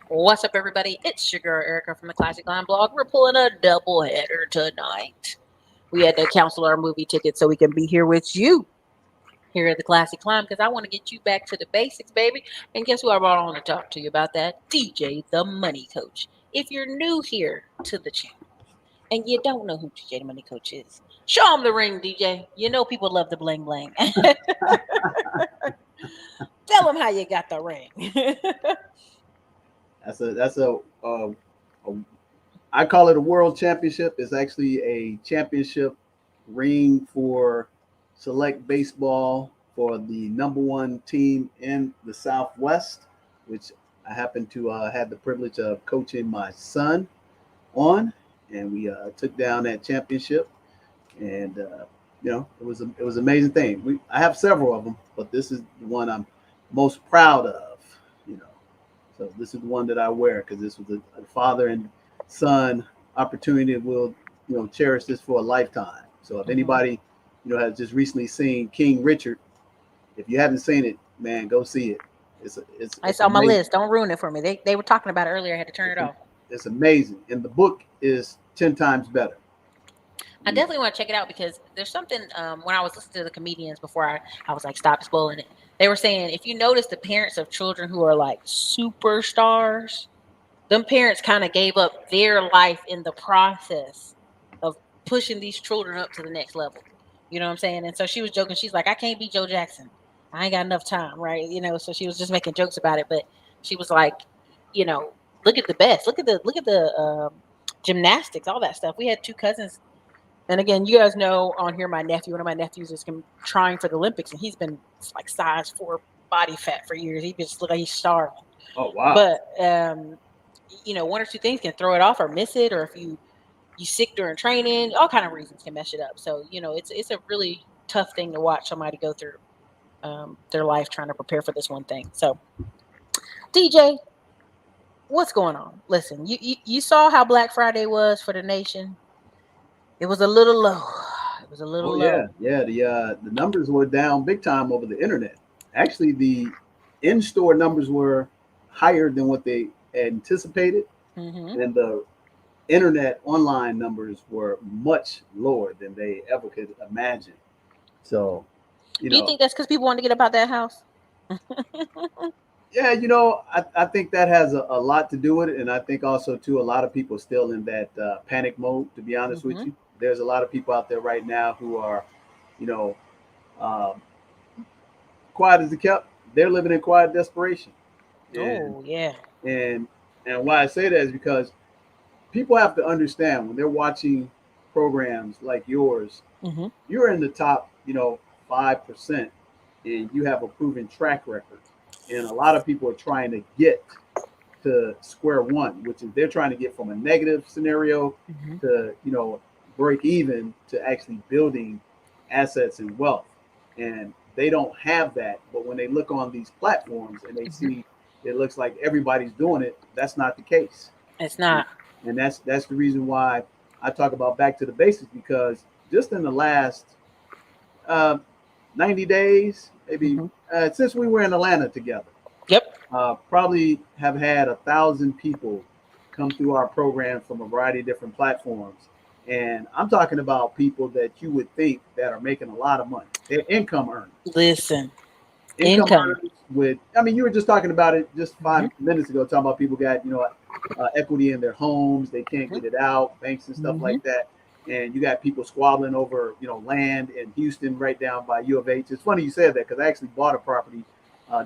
What's up, everybody? It's your girl Erica from the Classic Line blog. We're pulling a double header tonight. We had to cancel our movie ticket so we can be here with you here at the Classic Climb because I want to get you back to the basics, baby. And guess who I brought on to talk to you about that? DJ the Money Coach. If you're new here to the channel and you don't know who DJ the Money Coach is, show them the ring, DJ. You know people love the bling bling. Tell them how you got the ring. A I call it a world championship. It's actually a championship ring for select baseball for the number one team in the Southwest, which I happen to had the privilege of coaching my son on, and we took down that championship, and it was an amazing thing. I have several of them, but this is the one I'm most proud of. You know, so this is the one that I wear because this was a father and son opportunity. We'll cherish this for a lifetime. So if anybody has just recently seen King Richard, if you haven't seen it, man, go see it. It's on my list. Don't ruin it for me. They were talking about it earlier. I had to turn it off. It's amazing, and the book is 10 times better. I definitely want to check it out because there's something when I was listening to the comedians before I was like, stop spoiling it. They were saying, if you notice the parents of children who are like superstars, them parents kind of gave up their life in the process of pushing these children up to the next level. You know what I'm saying? And so she was joking. She's like, I can't be Joe Jackson. I ain't got enough time, right? So she was just making jokes about it. But she was like, look at the best. Look at the gymnastics, all that stuff. We had two cousins. And again, you guys know on here, one of my nephews is trying for the Olympics, and he's been like size 4 body fat for years. He just look like he's starving. Oh, wow. But, one or two things can throw it off or miss it, or if you sick during training, all kind of reasons can mess it up. So, it's a really tough thing to watch somebody go through their life trying to prepare for this one thing. So, DJ, what's going on? Listen, you saw how Black Friday was for the nation. It was a little low. It was a little low. Yeah. The numbers were down big time over the internet. Actually, the in-store numbers were higher than what they anticipated, and the internet online numbers were much lower than they ever could imagine. So, do you think that's because people want to get about that house? Yeah, I think that has a lot to do with it, and I think also too a lot of people are still in that panic mode. To be honest with you, there's a lot of people out there right now who are, uh, quiet as a kept. They're living in quiet desperation. And why I say that is because people have to understand when they're watching programs like yours, you're in the top, 5%, and you have a proven track record. And a lot of people are trying to get to square one, which is they're trying to get from a negative scenario to, break even to actually building assets and wealth. And they don't have that. But when they look on these platforms and they see it looks like everybody's doing it, that's not the case. It's not. And that's the reason why I talk about back to the basics, because just in the last 90 days, maybe since we were in Atlanta together, probably have had 1,000 people come through our program from a variety of different platforms. And I'm talking about people that you would think that are making a lot of money. They're income earners. Listen, income earners you were just talking about it just 5 minutes ago, talking about people got, equity in their homes. They can't get it out, banks and stuff like that. And you got people squabbling over, land in Houston right down by U of H. It's funny you said that because I actually bought a property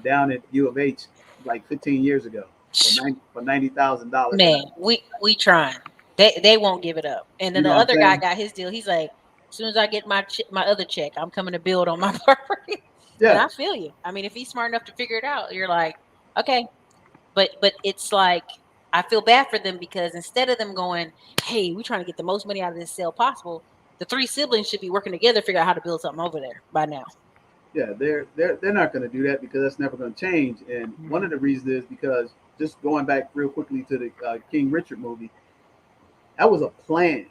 down at U of H like 15 years ago for $90,000. Man, we trying. They won't give it up. And then the other guy got his deal. He's like, as soon as I get my other check, I'm coming to build on my property. Yeah. And I feel you. I mean, if he's smart enough to figure it out, you're like, okay. But it's like, I feel bad for them because instead of them going, hey, we're trying to get the most money out of this sale possible, the 3 siblings should be working together to figure out how to build something over there by now. Yeah, they're not going to do that because that's never going to change. And one of the reasons is because, just going back real quickly to the King Richard movie, that was a plan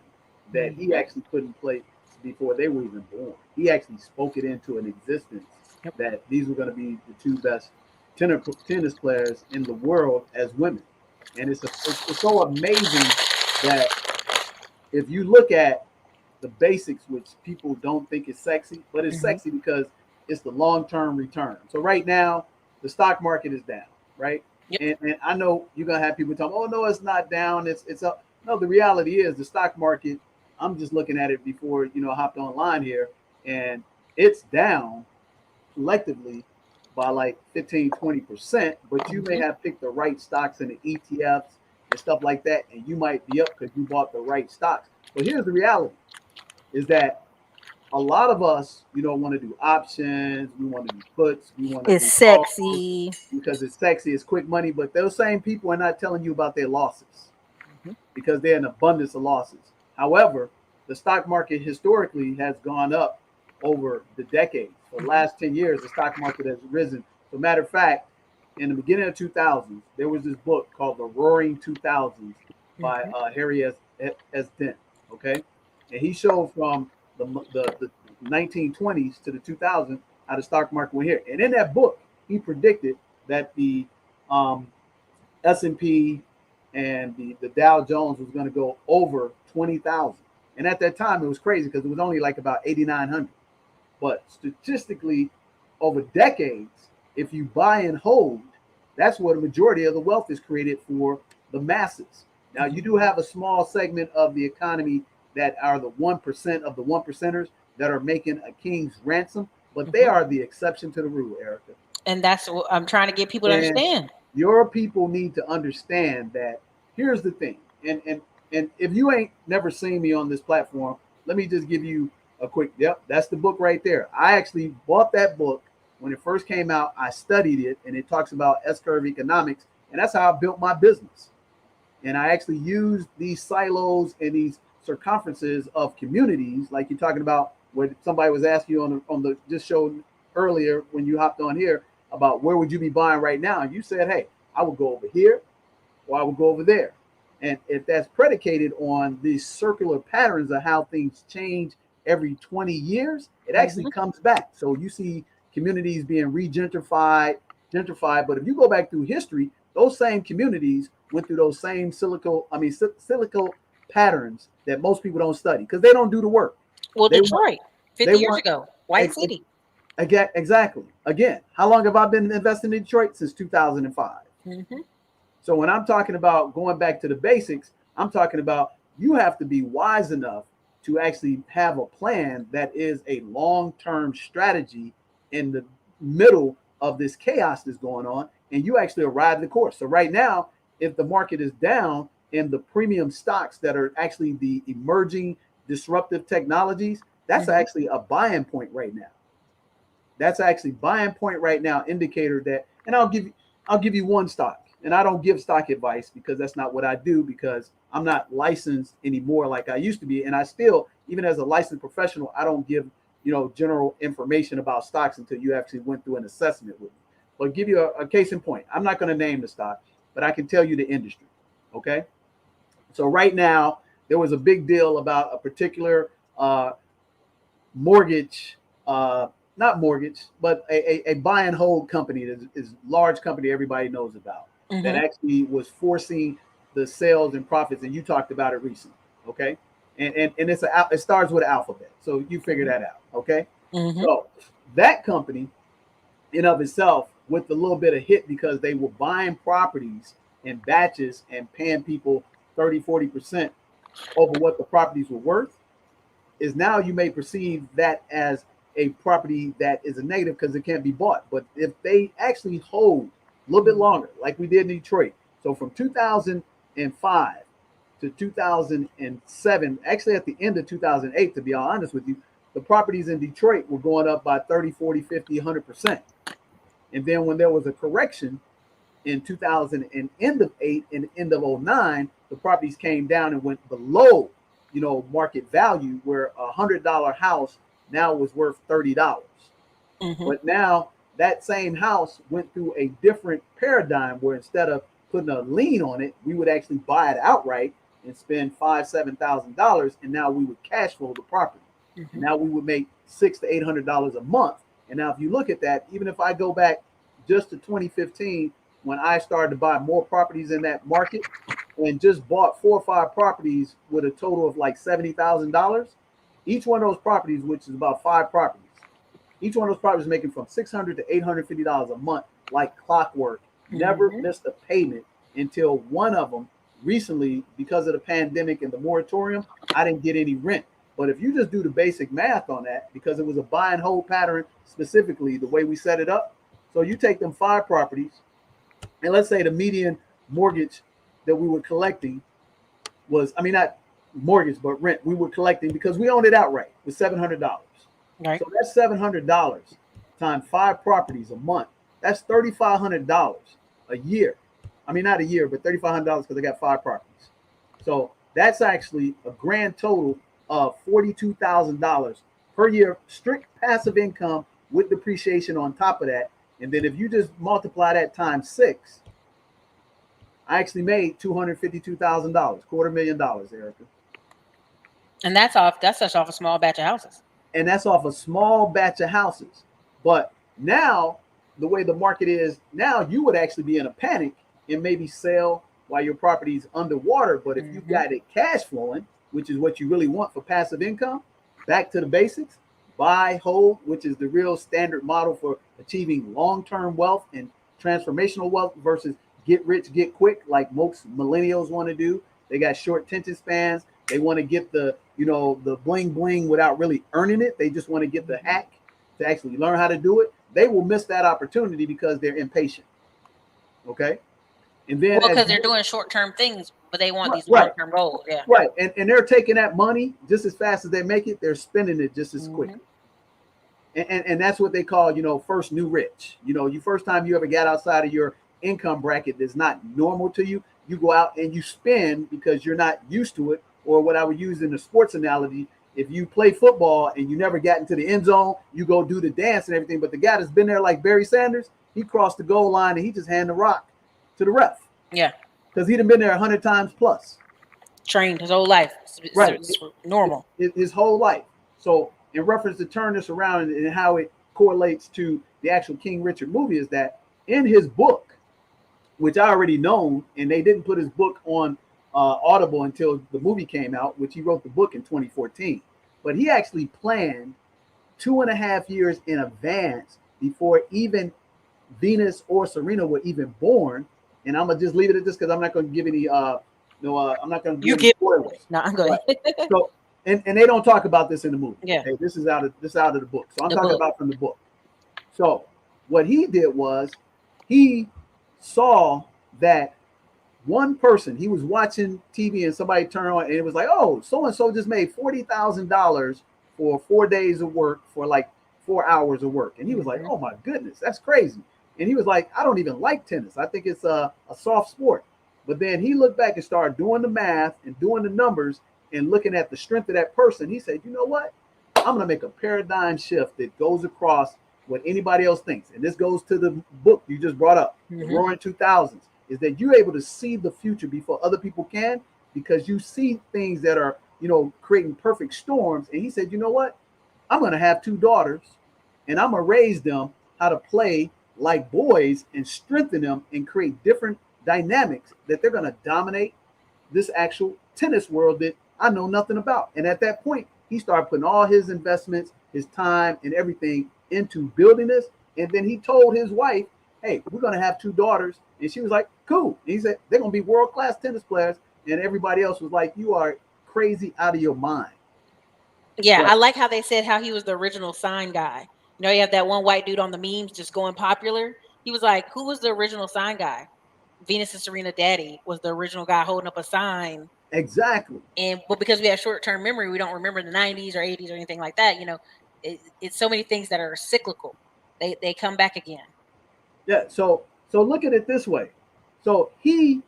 that he actually put in place before they were even born. He actually spoke it into an existence that these were going to be the 2 best tennis players in the world as women. And it's so amazing that if you look at the basics, which people don't think is sexy, but it's sexy because it's the long-term return. So right now, the stock market is down, right? Yep. And I know you're gonna have people talk, oh no, it's not down, it's up. No, the reality is the stock market. I'm just looking at it before I hopped online here, and it's down collectively by like 15-20%, but you may have picked the right stocks in the ETFs and stuff like that, and you might be up because you bought the right stocks. But here's the reality is that a lot of us, want to do options, we want to do puts, we want to It's do calls sexy. because it's sexy, it's quick money, but those same people are not telling you about their losses because they're in abundance of losses. However, the stock market historically has gone up over the decades. For the last 10 years, the stock market has risen. So, matter of fact, in the beginning of 2000s, there was this book called The Roaring 2000s by Harry S. Dent. Okay, and he showed from the 1920s to the 2000s how the stock market went here. And in that book, he predicted that the S&P and the Dow Jones was going to go over 20,000. And at that time, it was crazy because it was only like about 8,900. But statistically, over decades, if you buy and hold, that's where the majority of the wealth is created for the masses. Now, you do have a small segment of the economy that are the 1% of the 1%ers that are making a king's ransom, but they are the exception to the rule, Ericka. And that's what I'm trying to get people to understand. Your people need to understand that here's the thing. And if you ain't never seen me on this platform, let me just give you a quick, that's the book right there. I actually bought that book when it first came out. I studied it, and it talks about S-curve economics, and that's how I built my business. And I actually used these silos and these circumferences of communities, like you're talking about, where somebody was asking you on the just showed earlier when you hopped on here about where would you be buying right now, and you said, hey, I would go over here or I would go over there. And if that's predicated on these circular patterns of how things change every 20 years, it actually comes back. So you see communities being gentrified. But if you go back through history, those same communities went through those same cyclical patterns that most people don't study because they don't do the work. Well, Detroit, 50 years ago, white city. Exactly. Again, how long have I been investing in Detroit? Since 2005. So when I'm talking about going back to the basics, I'm talking about you have to be wise enough to actually have a plan that is a long-term strategy in the middle of this chaos that's going on, and you actually arrive the course. So right now, if the market is down in the premium stocks that are actually the emerging disruptive technologies, that's actually a buying point right now. That's actually buying point right now, indicator that, and I'll give you one stock. And I don't give stock advice because that's not what I do, because I'm not licensed anymore like I used to be. And I still, even as a licensed professional, I don't give, general information about stocks until you actually went through an assessment with me. But give you a case in point. I'm not going to name the stock, but I can tell you the industry. Okay. So right now, there was a big deal about a particular mortgage, not mortgage, but a buy and hold company that is a large company everybody knows about. That actually was forcing the sales and profits, and you talked about it recently, okay? And it starts with alphabet, so you figure that out, okay? So that company, in of itself, with a little bit of hit because they were buying properties in batches and paying people 30-40% over what the properties were worth, is now you may perceive that as a property that is a negative because it can't be bought. But if they actually hold a little bit longer, like we did in Detroit. So from 2005 to 2007, actually at the end of 2008, to be honest with you, the properties in Detroit were going up by 30, 40, 50, 100%. And then when there was a correction in 2000 and end of 8 and end of 09, the properties came down and went below, market value, where $100 house now was worth $30. But now that same house went through a different paradigm where instead of putting a lien on it, we would actually buy it outright and spend $5,000-$7,000, and now we would cash flow the property. Now we would make $600 to $800 a month. And now if you look at that, even if I go back just to 2015, when I started to buy more properties in that market, and just bought 4 or 5 properties with a total of like $70,000. Each one of those properties, which is about 5 properties, each one of those properties is making from $600 to $850 a month, like clockwork. Never missed a payment until one of them recently, because of the pandemic and the moratorium, I didn't get any rent. But if you just do the basic math on that, because it was a buy and hold pattern, specifically the way we set it up. So you take them 5 properties, and let's say the median mortgage that we were collecting was, I mean, not mortgage, but rent we were collecting because we owned it outright, was $700. Right. So that's $700 times 5 properties a month. That's $3,500 a year. I mean, not a year, but $3,500 because I got 5 properties. So that's actually a grand total of $42,000 per year, strict passive income with depreciation on top of that. And then if you just multiply that times 6, I actually made $252,000, $250,000, Ericka. And that's just off a small batch of houses. And that's off a small batch of houses. But now, the way the market is now, you would actually be in a panic and maybe sell while your property's underwater. But if you've got it cash flowing, which is what you really want for passive income, back to the basics, buy, hold, which is the real standard model for achieving long-term wealth and transformational wealth versus get rich, get quick, like most millennials want to do. They got short attention spans. They want to get the bling bling without really earning it. They just want to get the hack to actually learn how to do it. They will miss that opportunity because they're impatient. Okay. And then because they're doing short-term things, but they want these long-term goals. Yeah. Right. And they're taking that money just as fast as they make it. They're spending it just as quickly. And that's what they call, first new rich. You first time you ever got outside of your income bracket that's not normal to you, you go out and you spend because you're not used to it. Or what I would use in the sports analogy, if you play football and you never got into the end zone, you go do the dance and everything. But the guy that's been there, like Barry Sanders, he crossed the goal line and he just handed the rock to the ref. Yeah. Because he'd have been there 100 times plus. Trained his whole life. Right. It's normal. His whole life. So in reference to turn this around and how it correlates to the actual King Richard movie is that in his book, which I already known, and they didn't put his book on Audible until the movie came out, which he wrote the book in 2014. But he actually planned 2.5 years in advance before even Venus or Serena were even born. And I'm gonna just leave it at this because I'm not gonna give any I'm not gonna give any spoilers. No, I'm good. So and they don't talk about this in the movie. Yeah. Okay? This is out of the book. So I'm talking about from the book. So what he did was he saw that one person, he was watching TV and somebody turned on and it was like, oh, so-and-so just made $40,000 for 4 days of work for like 4 hours of work. And he was like, oh my goodness, that's crazy. And he was like, I don't even like tennis. I think it's a soft sport. But then he looked back and started doing the math and doing the numbers and looking at the strength of that person. He said, you know what? I'm going to make a paradigm shift that goes across what anybody else thinks. And this goes to the book you just brought up, the Roaring 2000s, is that you're able to see the future before other people can because you see things that are, creating perfect storms. And he said, you know what? I'm going to have 2 daughters and I'm going to raise them how to play like boys and strengthen them and create different dynamics that they're going to dominate this actual tennis world that I know nothing about. And at that point, he started putting all his investments, his time and everything into building this. And then he told his wife, hey, we're going to have 2 daughters. And she was like, cool. And he said, they're going to be world-class tennis players. And everybody else was like, you are crazy out of your mind. Yeah, but I like how they said how he was the original sign guy. You have that one white dude on the memes just going popular. He was like, who was the original sign guy? Venus and Serena Daddy was the original guy holding up a sign. Exactly. But because we have short-term memory, we don't remember the 90s or 80s or anything like that. It's so many things that are cyclical. They come back again. Yeah. So look at it this way. So he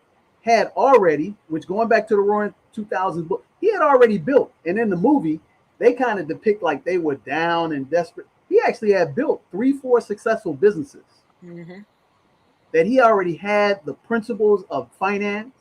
had already, which going back to the Roaring 2000s book, he had already built. And in the movie, they kind of depict like they were down and desperate. He actually had built 3-4 successful businesses that he already had the principles of finance.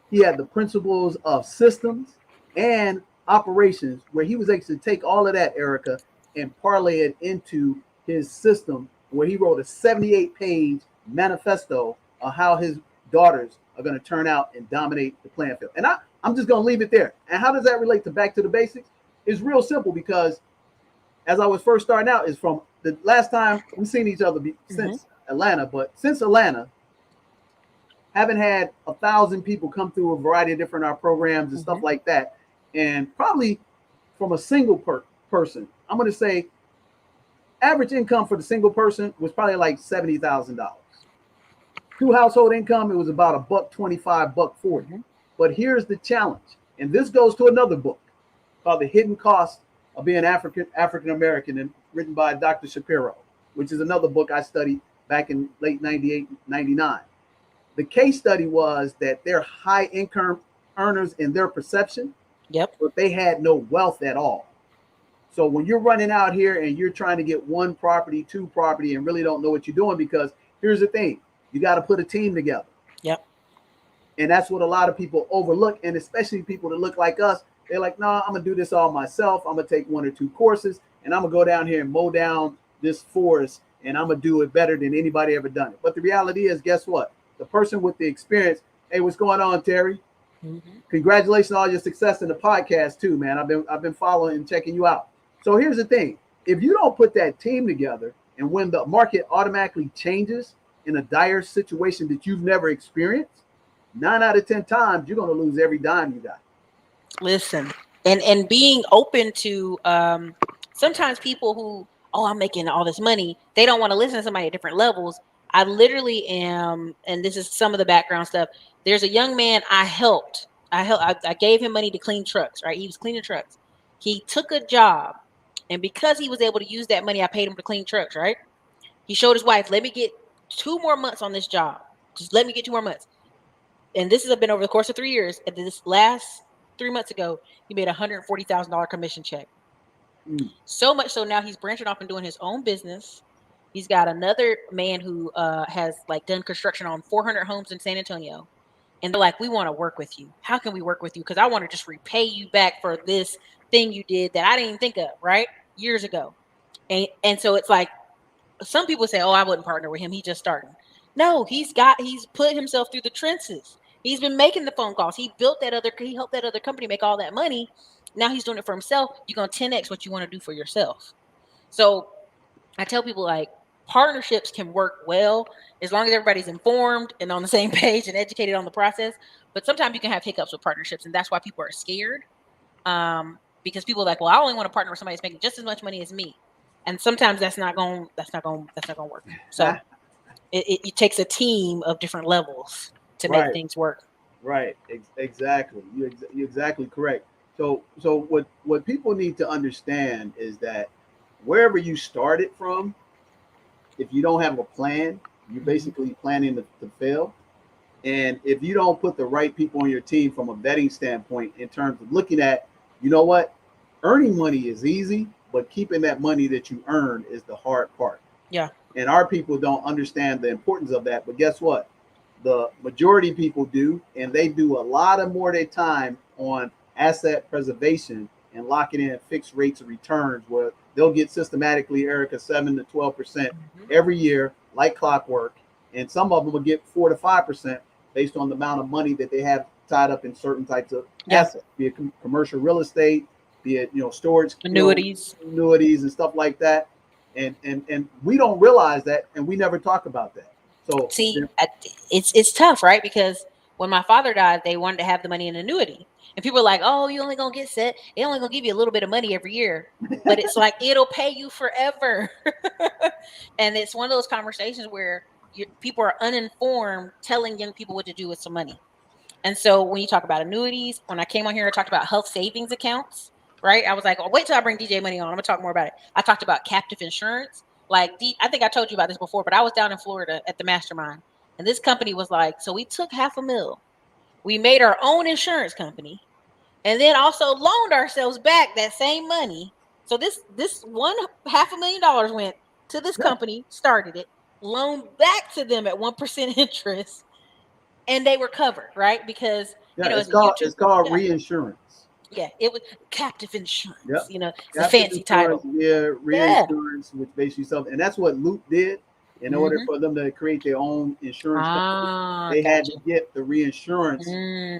He had the principles of systems and operations where he was able to take all of that, Ericka, and parlay it into his system where he wrote a 78-page manifesto of how his daughters are going to turn out and dominate the playing field. And I'm just going to leave it there. And how does that relate to back to the basics? It's real simple, because as I was first starting out, is from the last time we've seen each other since Atlanta, but since Atlanta, haven't had 1,000 people come through a variety of different our programs and stuff like that. And probably from a single person, I'm going to say average income for the single person was probably like $70,000. Through household income, it was about $125, $140. But here's the challenge, and this goes to another book called The Hidden Cost of Being African American, and written by Dr. Shapiro, which is another book I studied back in late 98, 99. The case study was that they're high income earners in their perception, but they had no wealth at all. So when you're running out here and you're trying to get one property, two property, and really don't know what you're doing, because here's the thing, you got to put a team together. And that's what a lot of people overlook, and especially people that look like us. They're like, no, I'm going to do this all myself. I'm going to take 1 or 2 courses, and I'm going to go down here and mow down this forest, and I'm going to do it better than anybody ever done it. But the reality is, guess what? The person with the experience, hey, what's going on, Terry? Congratulations on all your success in the podcast too, man. I've been following and checking you out. So here's the thing. If you don't put that team together, and when the market automatically changes in a dire situation that you've never experienced, 9 out of 10 times, you're going to lose every dime you got. Listen, and being open to sometimes people who, I'm making all this money, they don't want to listen to somebody at different levels. I literally am, and this is some of the background stuff. There's a young man I helped. I gave him money to clean trucks, right? He was cleaning trucks. He took a job, and because he was able to use that money, I paid him to clean trucks, right? He showed his wife, let me get 2 more months on this job. Just let me get 2 more months. And this has been over the course of 3 years. And this last 3 months ago, he made $140,000 commission check. So much so now he's branching off and doing his own business. He's got another man who has done construction on 400 homes in San Antonio. And they're like, we want to work with you. How can we work with you? Because I want to just repay you back for this thing you did that I didn't even think of, right? Years ago. And so it's like, some people say, I wouldn't partner with him. He's just starting. No, he's put himself through the trenches. He's been making the phone calls. He helped that other company make all that money. Now he's doing it for himself. You're going to 10X what you want to do for yourself. So I tell people, partnerships can work well as long as everybody's informed and on the same page and educated on the process. But sometimes you can have hiccups with partnerships, and that's why people are scared. Because people are like, I only want to partner with somebody that's making just as much money as me. And sometimes that's not going to work. So it takes a team of different levels to make things work. Right. Exactly. You're exactly correct. So what people need to understand is that wherever you started from, if you don't have a plan, you're basically planning to fail. And if you don't put the right people on your team from a vetting standpoint, in terms of looking at, earning money is easy, but keeping that money that you earn is the hard part. Yeah. And our people don't understand the importance of that. But guess what? The majority of people do, and they do a lot of more of their time on asset preservation and locking in fixed rates of returns, where they'll get systematically, Ericka, 7 to 12% every year, like clockwork. And some of them will get 4 to 5% based on the amount of money that they have tied up in certain types of assets, be it commercial real estate, be it storage, annuities and stuff like that. And we don't realize that, and we never talk about that. So see, it's tough, right? Because when my father died, they wanted to have the money in annuity. And people are like, you only going to get set. They only going to give you a little bit of money every year. But it's like, it'll pay you forever. And it's one of those conversations where people are uninformed telling young people what to do with some money. And so when you talk about annuities, when I came on here, I talked about health savings accounts, right? I was like, wait till I bring DJ Money on. I'm going to talk more about it. I talked about captive insurance. I think I told you about this before, but I was down in Florida at the mastermind. And this company was like, so we took $500,000. We made our own insurance company, and then also loaned ourselves back that same money. So this $500,000 went to this company, started it, loaned back to them at 1% interest, and they were covered, right? Because it's called reinsurance. Yeah, it was captive insurance. Yep. It's a fancy title. Yeah, reinsurance, which basically something, and that's what Loop did. In order for them to create their own insurance company, they had to get the reinsurance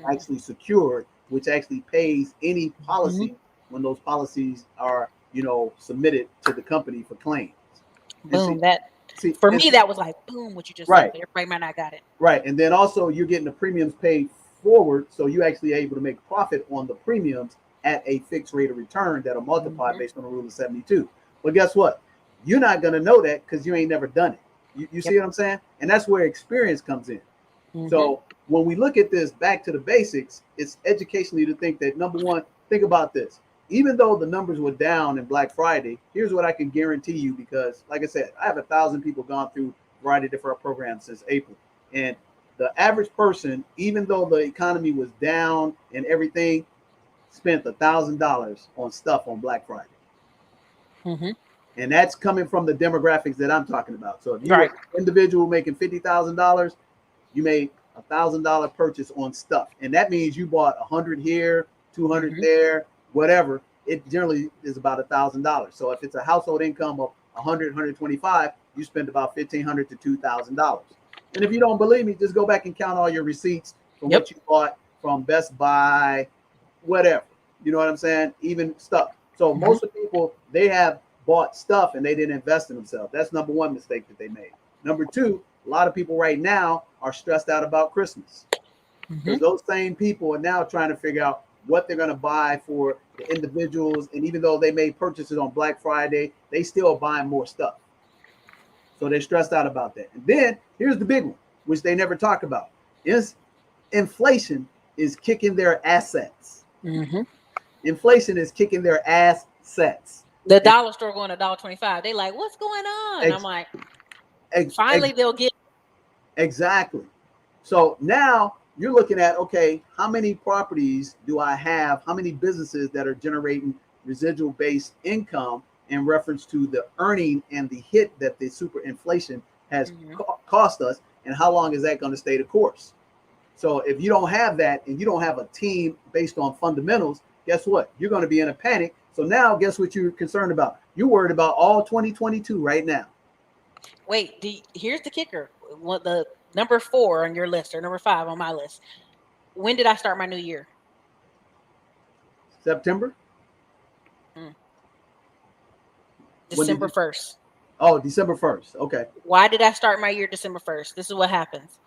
actually secured, which actually pays any policy when those policies are, submitted to the company for claims. Boom. For me, that was like, boom, what you just said. Everybody might not got it. Right. And then also you're getting the premiums paid forward. So you actually able to make profit on the premiums at a fixed rate of return that'll multiply based on the rule of 72. But guess what? You're not going to know that because you ain't never done it. You see what I'm saying? And that's where experience comes in. So when we look at this back to the basics, it's educationally to think that, number one, think about this. Even though the numbers were down in Black Friday, here's what I can guarantee you, because like I said, I have 1,000 people gone through a variety of different programs since April. And the average person, even though the economy was down and everything, spent $1,000 on stuff on Black Friday. And that's coming from the demographics that I'm talking about. So if you're an individual making $50,000, you made $1,000 purchase on stuff. And that means you bought 100 here, 200 there, whatever. It generally is about $1,000. So if it's a household income of 100, 125, you spend about $1,500 to $2,000. And if you don't believe me, just go back and count all your receipts from what you bought from Best Buy, whatever. You know what I'm saying? Even stuff. So most of the people, they have bought stuff and they didn't invest in themselves. That's number one mistake that they made. Number two, a lot of people right now are stressed out about Christmas. Because those same people are now trying to figure out what they're going to buy for the individuals. And even though they made purchases on Black Friday, they still are buying more stuff. So they're stressed out about that. And then here's the big one, which they never talk about, is inflation is kicking their assets. Inflation is kicking their assets. The dollar store going to $1.25. They like, what's going on? I'm like, finally they'll get. Exactly. So now you're looking at, okay, how many properties do I have? How many businesses that are generating residual based income in reference to the earning and the hit that the super inflation has cost us? And how long is that going to stay the course? So if you don't have that and you don't have a team based on fundamentals, guess what? You're going to be in a panic. So now guess what you're concerned about? You're worried about all 2022 right now. Wait, here's the kicker. The number 4 on your list, or number 5 on my list. When did I start my new year? September? December 1st. Oh, December 1st. Okay. Why did I start my year December 1st? This is what happens.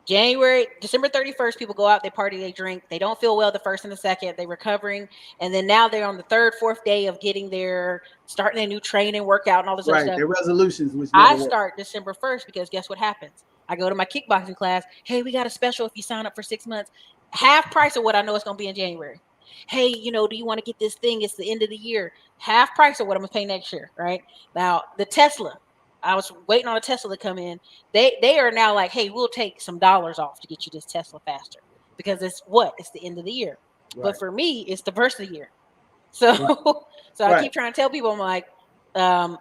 December 31st, people go out, they party, they drink. They don't feel well the 1st and the 2nd. They're recovering. And then now they're on the 3rd, 4th day of starting a new training, workout, and all this other stuff. Their resolutions. Which I start December 1st because guess what happens? I go to my kickboxing class. Hey, we got a special if you sign up for 6 months. Half price of what I know it's going to be in January. Hey, do you want to get this thing? It's the end of the year. Half price of what I'm going to pay next year, right? Now, the Tesla. I was waiting on a Tesla to come in. They are now like, hey, we'll take some dollars off to get you this Tesla faster because it's the end of the year. Right. But for me, it's the first of the year. So, I keep trying to tell people, I'm like, I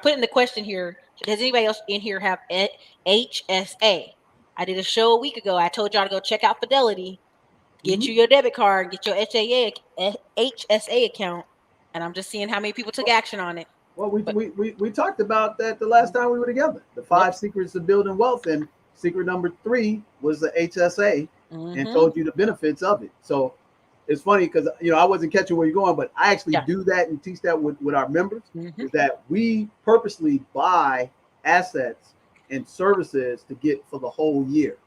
put in the question here. Does anybody else in here have HSA? I did a show a week ago. I told y'all to go check out Fidelity, get you your debit card, get your HSA account, and I'm just seeing how many people took action on it. Well, we talked about that the last time we were together. The 5 secrets of building wealth, and secret number 3 was the HSA, and told you the benefits of it. So it's funny because I wasn't catching where you're going, but I actually do that and teach that with our members. Is that we purposely buy assets and services to get for the whole year,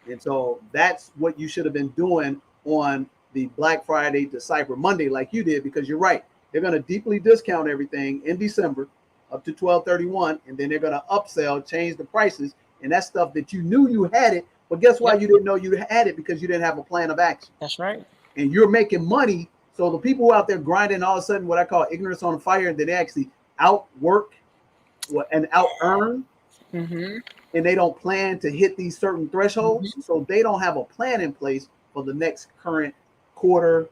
and so that's what you should have been doing on the Black Friday to Cyber Monday, like you did, because you're right. They're going to deeply discount everything in December up to 12/31, and then they're going to upsell, change the prices, and that's stuff that you knew you had it, but guess why you didn't know you had it? Because you didn't have a plan of action. That's right. And you're making money, so the people who are out there grinding, all of a sudden, what I call ignorance on fire, that they actually outwork and out-earn, and they don't plan to hit these certain thresholds, so they don't have a plan in place for the next current quarter,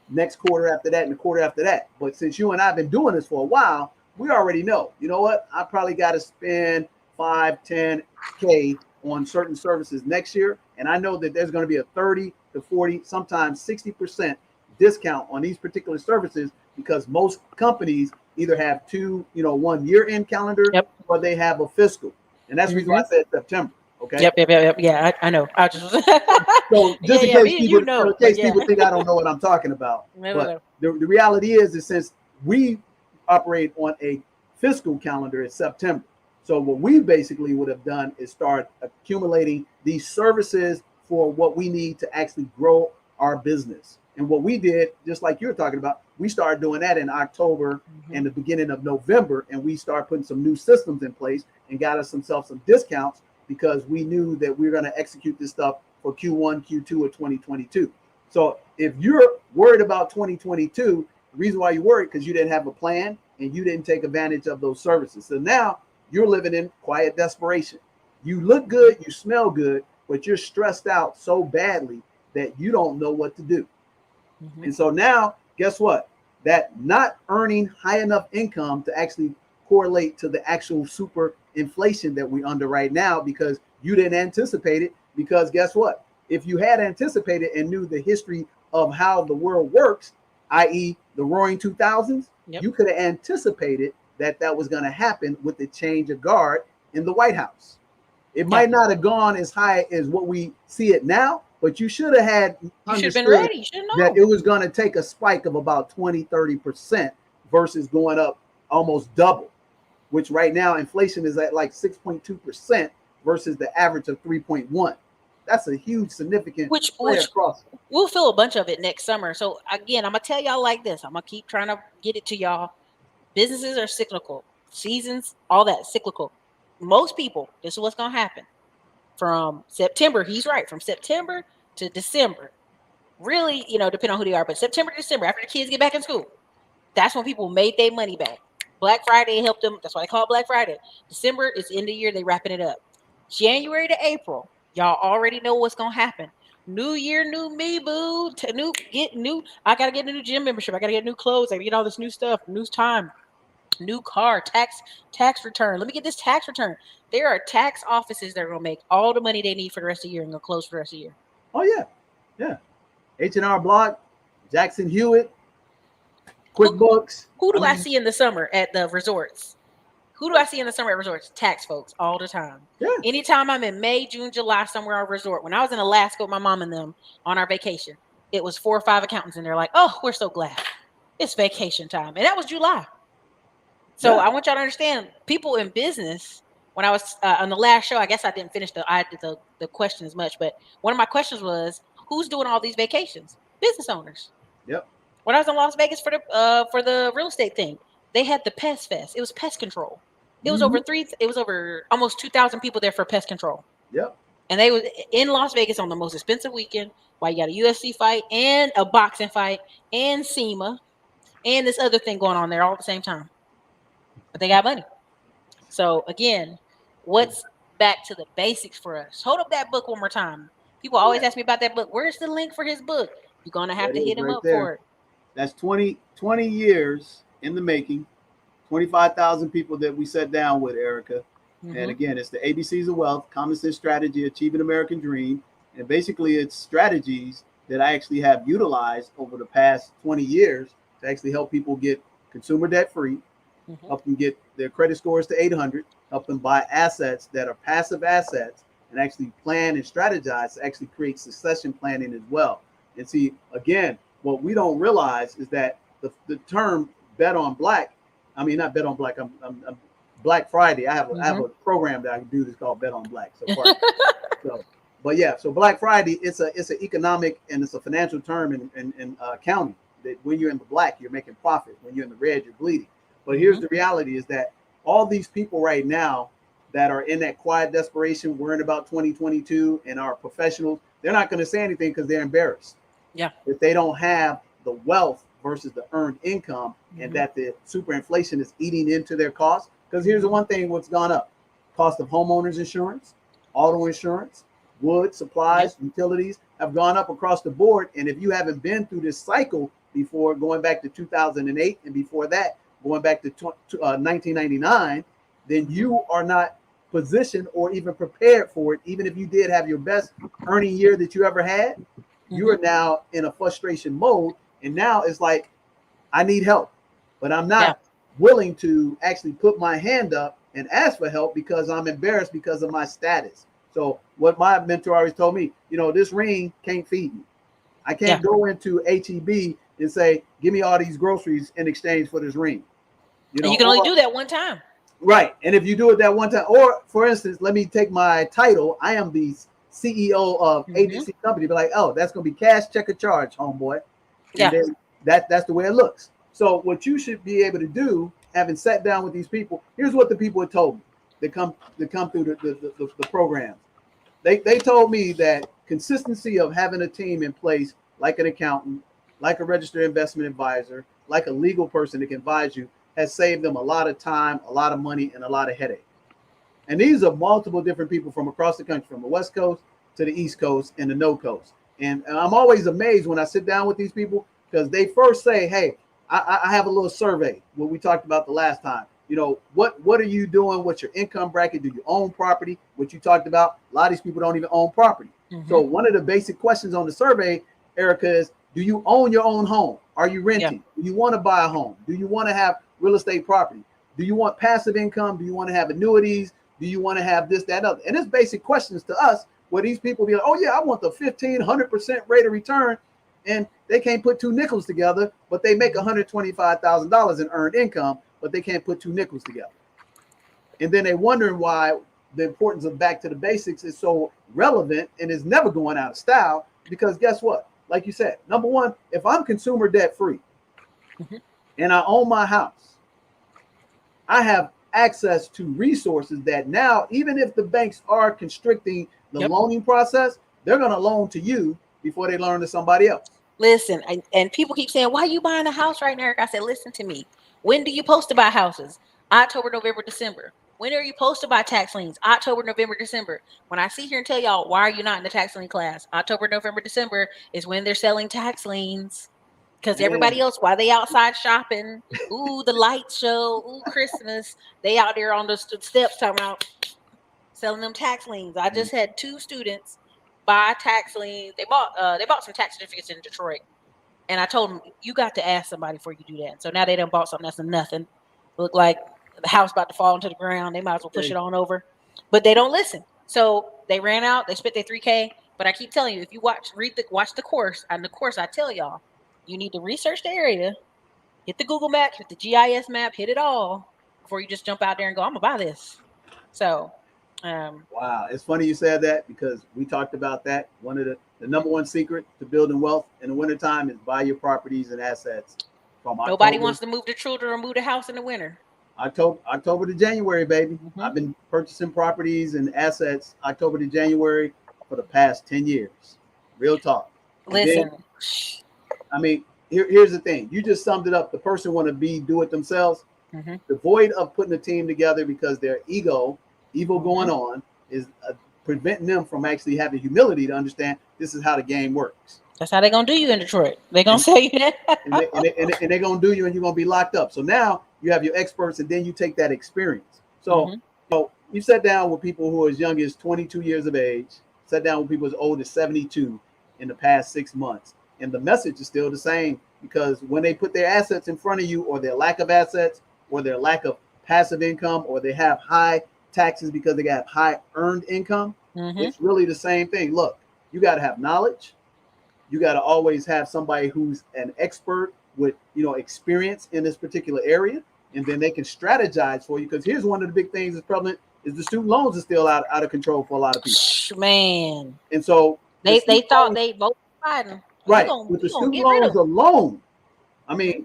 next quarter after that, and the quarter after that. But since you and I have been doing this for a while, we already know, you know what? I probably got to spend 5-10K on certain services next year. And I know that there's going to be a 30 to 40, sometimes 60% discount on these particular services because most companies either have two, 1 year end calendar, Yep. or they have a fiscal. And that's the reason why I said September. Okay. Yep. Yeah, I know. I just So just yeah, in case me and people, you know, but in case yeah. people think I don't know what I'm talking about, No. the reality is since we operate on a fiscal calendar, it's September. So what we basically would have done is start accumulating these services for what we need to actually grow our business. And what we did, just like you're talking about, we started doing that in October and the beginning of November, and we started putting some new systems in place and got us some discounts because we knew that we were going to execute this stuff for Q1, Q2 of 2022. So if you're worried about 2022, the reason why you're worried because you didn't have a plan and you didn't take advantage of those services. So now you're living in quiet desperation. You look good, you smell good, but you're stressed out so badly that you don't know what to do. And so now, guess what? That not earning high enough income to actually correlate to the actual super inflation that we're under right now because you didn't anticipate it. Because guess what? If you had anticipated and knew the history of how the world works, i.e. the roaring 2000s, you could have anticipated that was going to happen with the change of guard in the White House. It might not have gone as high as what we see it now, but you should have had understood been ready. You should know that it was going to take a spike of about 20-30% versus going up almost double, which right now inflation is at like 6.2% versus the average of 3.1. That's a huge significant which across. We'll feel a bunch of it next summer. So again, I'm gonna tell y'all like this. I'm gonna keep trying to get it to y'all. Businesses are cyclical. Seasons, all that cyclical. Most people, this is what's gonna happen. From September, he's right. From September to December, really, depending on who they are, but September to December, after the kids get back in school, that's when people made their money back. Black Friday helped them. That's why they call it Black Friday. December is the end of the year. They wrapping it up. January to April, y'all already know what's gonna happen. New year, new me, boo. I gotta get a new gym membership. I gotta get new clothes. I gotta get all this new stuff. New time, new car, tax return. Let me get this tax return. There are tax offices that are gonna make all the money they need for the rest of the year and gonna close for the rest of the year. Oh yeah. H&R Block, Jackson Hewitt, QuickBooks. Who do I see in the summer at the resorts? Who do I see in the summer at resorts? Tax folks all the time. Yeah. Anytime I'm in May, June, July, somewhere on a resort. When I was in Alaska with my mom and them on our vacation, it was 4 or 5 accountants and they're like, oh, we're so glad. It's vacation time. And that was July. So I want y'all to understand, people in business, when I was on the last show, I guess I didn't finish the question as much, but one of my questions was, who's doing all these vacations? Business owners. Yep. When I was in Las Vegas for the real estate thing, they had the Pest Fest. It was pest control. It was over almost 2,000 people there for pest control. Yep. And they was in Las Vegas on the most expensive weekend while you got a UFC fight and a boxing fight and SEMA and this other thing going on there all at the same time. But they got money. So again, what's back to the basics for us? Hold up that book one more time. People always ask me about that book. Where's the link for his book? You're going to have to hit him up for it. That's 20 years in the making. 25,000 people that we sat down with, Ericka. And again, it's the ABCs of Wealth, Common Sense Strategy, Achieving American Dream. And basically, it's strategies that I actually have utilized over the past 20 years to actually help people get consumer debt free, help them get their credit scores to 800, help them buy assets that are passive assets, and actually plan and strategize to actually create succession planning as well. And see, again, what we don't realize is that the term bet on black, I mean, not bet on black, I'm Black Friday. I have a program that I can do that's called Bet on Black. So Black Friday, it's an economic and it's a financial term in accounting that when you're in the black, you're making profit. When you're in the red, you're bleeding. But here's the reality is that all these people right now that are in that quiet desperation, worrying about 2022 and are professionals, they're not going to say anything because they're embarrassed. Yeah. If they don't have the wealth versus the earned income and that the super inflation is eating into their costs. Because here's the one thing what's gone up. Cost of homeowners insurance, auto insurance, wood, supplies, utilities have gone up across the board. And if you haven't been through this cycle before, going back to 2008 and before that, going back to 1999, then you are not positioned or even prepared for it. Even if you did have your best earning year that you ever had, you are now in a frustration mode. And now it's like, I need help, but I'm not willing to actually put my hand up and ask for help because I'm embarrassed because of my status. So what my mentor always told me, this ring can't feed me. I can't go into HEB and say, give me all these groceries in exchange for this ring. And you can only do that one time. Right. And if you do it that one time, or for instance, let me take my title. I am the CEO of ABC company. Be like, oh, that's going to be cash, check, or charge, homeboy. And then that's the way it looks. So what you should be able to do, having sat down with these people, here's what the people had told me that come through the programs. They told me that consistency of having a team in place, like an accountant, like a registered investment advisor, like a legal person that can advise you, has saved them a lot of time, a lot of money, and a lot of headache. And these are multiple different people from across the country, from the West Coast to the East Coast and the No Coast. And I'm always amazed when I sit down with these people because they first say, hey, I have a little survey, what we talked about the last time. What are you doing? What's your income bracket? Do you own property? What you talked about, a lot of these people don't even own property. So one of the basic questions on the survey, Ericka, is, do you own your own home? Are you renting? Do you want to buy a home? Do you want to have real estate property? Do you want passive income? Do you want to have annuities? Do you want to have this, that, other? And it's basic questions to us where these people be like, oh yeah, I want the 100% rate of return. And they can't put two nickels together, but they make $125,000 in earned income, but they can't put two nickels together. And then they wondering why the importance of back to the basics is so relevant and is never going out of style, because guess what? Like you said, number one, if I'm consumer debt free and I own my house, I have access to resources that now, even if the banks are constricting the loaning process, they're going to loan to you before they loan to somebody else. Listen, and people keep saying, why are you buying a house right now, Eric? I said, listen to me. When do you post to buy houses? October, November, December. When are you supposed to buy tax liens? October, November, December. When I sit here and tell y'all, why are you not in the tax lien class? October, November, December is when they're selling tax liens. Because everybody else, while they outside shopping, ooh, the light show, ooh, Christmas, they out there on the steps talking about selling them tax liens. I just had 2 students buy tax liens. They bought some tax certificates in Detroit. And I told them, you got to ask somebody before you do that. So now they done bought something that's a nothing. Look like the house about to fall into the ground. They might as well push it on over. But they don't listen. So they ran out. They spent their $3K. But I keep telling you, if you watch the course, and the course I tell y'all, you need to research the area, hit the Google map, hit the GIS map, hit it all before you just jump out there and go, I'm going to buy this. So, wow. It's funny you said that because we talked about that. One of the number one secret to building wealth in the wintertime is buy your properties and assets from October. Nobody wants to move the children or move the house in the winter. October to January, baby. I've been purchasing properties and assets October to January for the past 10 years. Real talk. Listen. Here's the thing. You just summed it up. The person want to do it themselves. Devoid of putting a team together because their evil going on is preventing them from actually having humility to understand this is how the game works. That's how they're going to do you in Detroit. They're going to say you that. and they're going to do you and you're going to be locked up. So now you have your experts and then you take that experience. So you sat down with people who are as young as 22 years of age, sat down with people as old as 72 in the past 6 months. And the message is still the same because when they put their assets in front of you or their lack of assets or their lack of passive income or they have high taxes because they got high earned income, it's really the same thing. Look, you got to have knowledge. You got to always have somebody who's an expert with, experience in this particular area. And then they can strategize for you. Because here's one of the big things that's prevalent is the student loans are still out of control for a lot of people. Man. And so they thought they voted Biden. Right. With the student loans alone,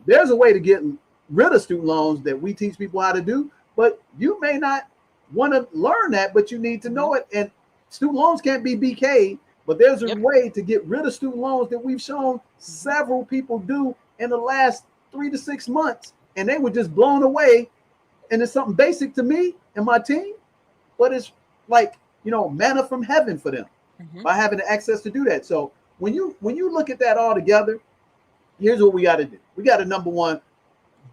there's a way to get rid of student loans that we teach people how to do, but you may not want to learn that, but you need to know it. And student loans can't be BK, but there's a way to get rid of student loans that we've shown several people do in the last 3 to 6 months. And they were just blown away. And it's something basic to me and my team, but it's like, manna from heaven for them by having the access to do that. So when you look at that all together, here's what we got to do. We got to, number one,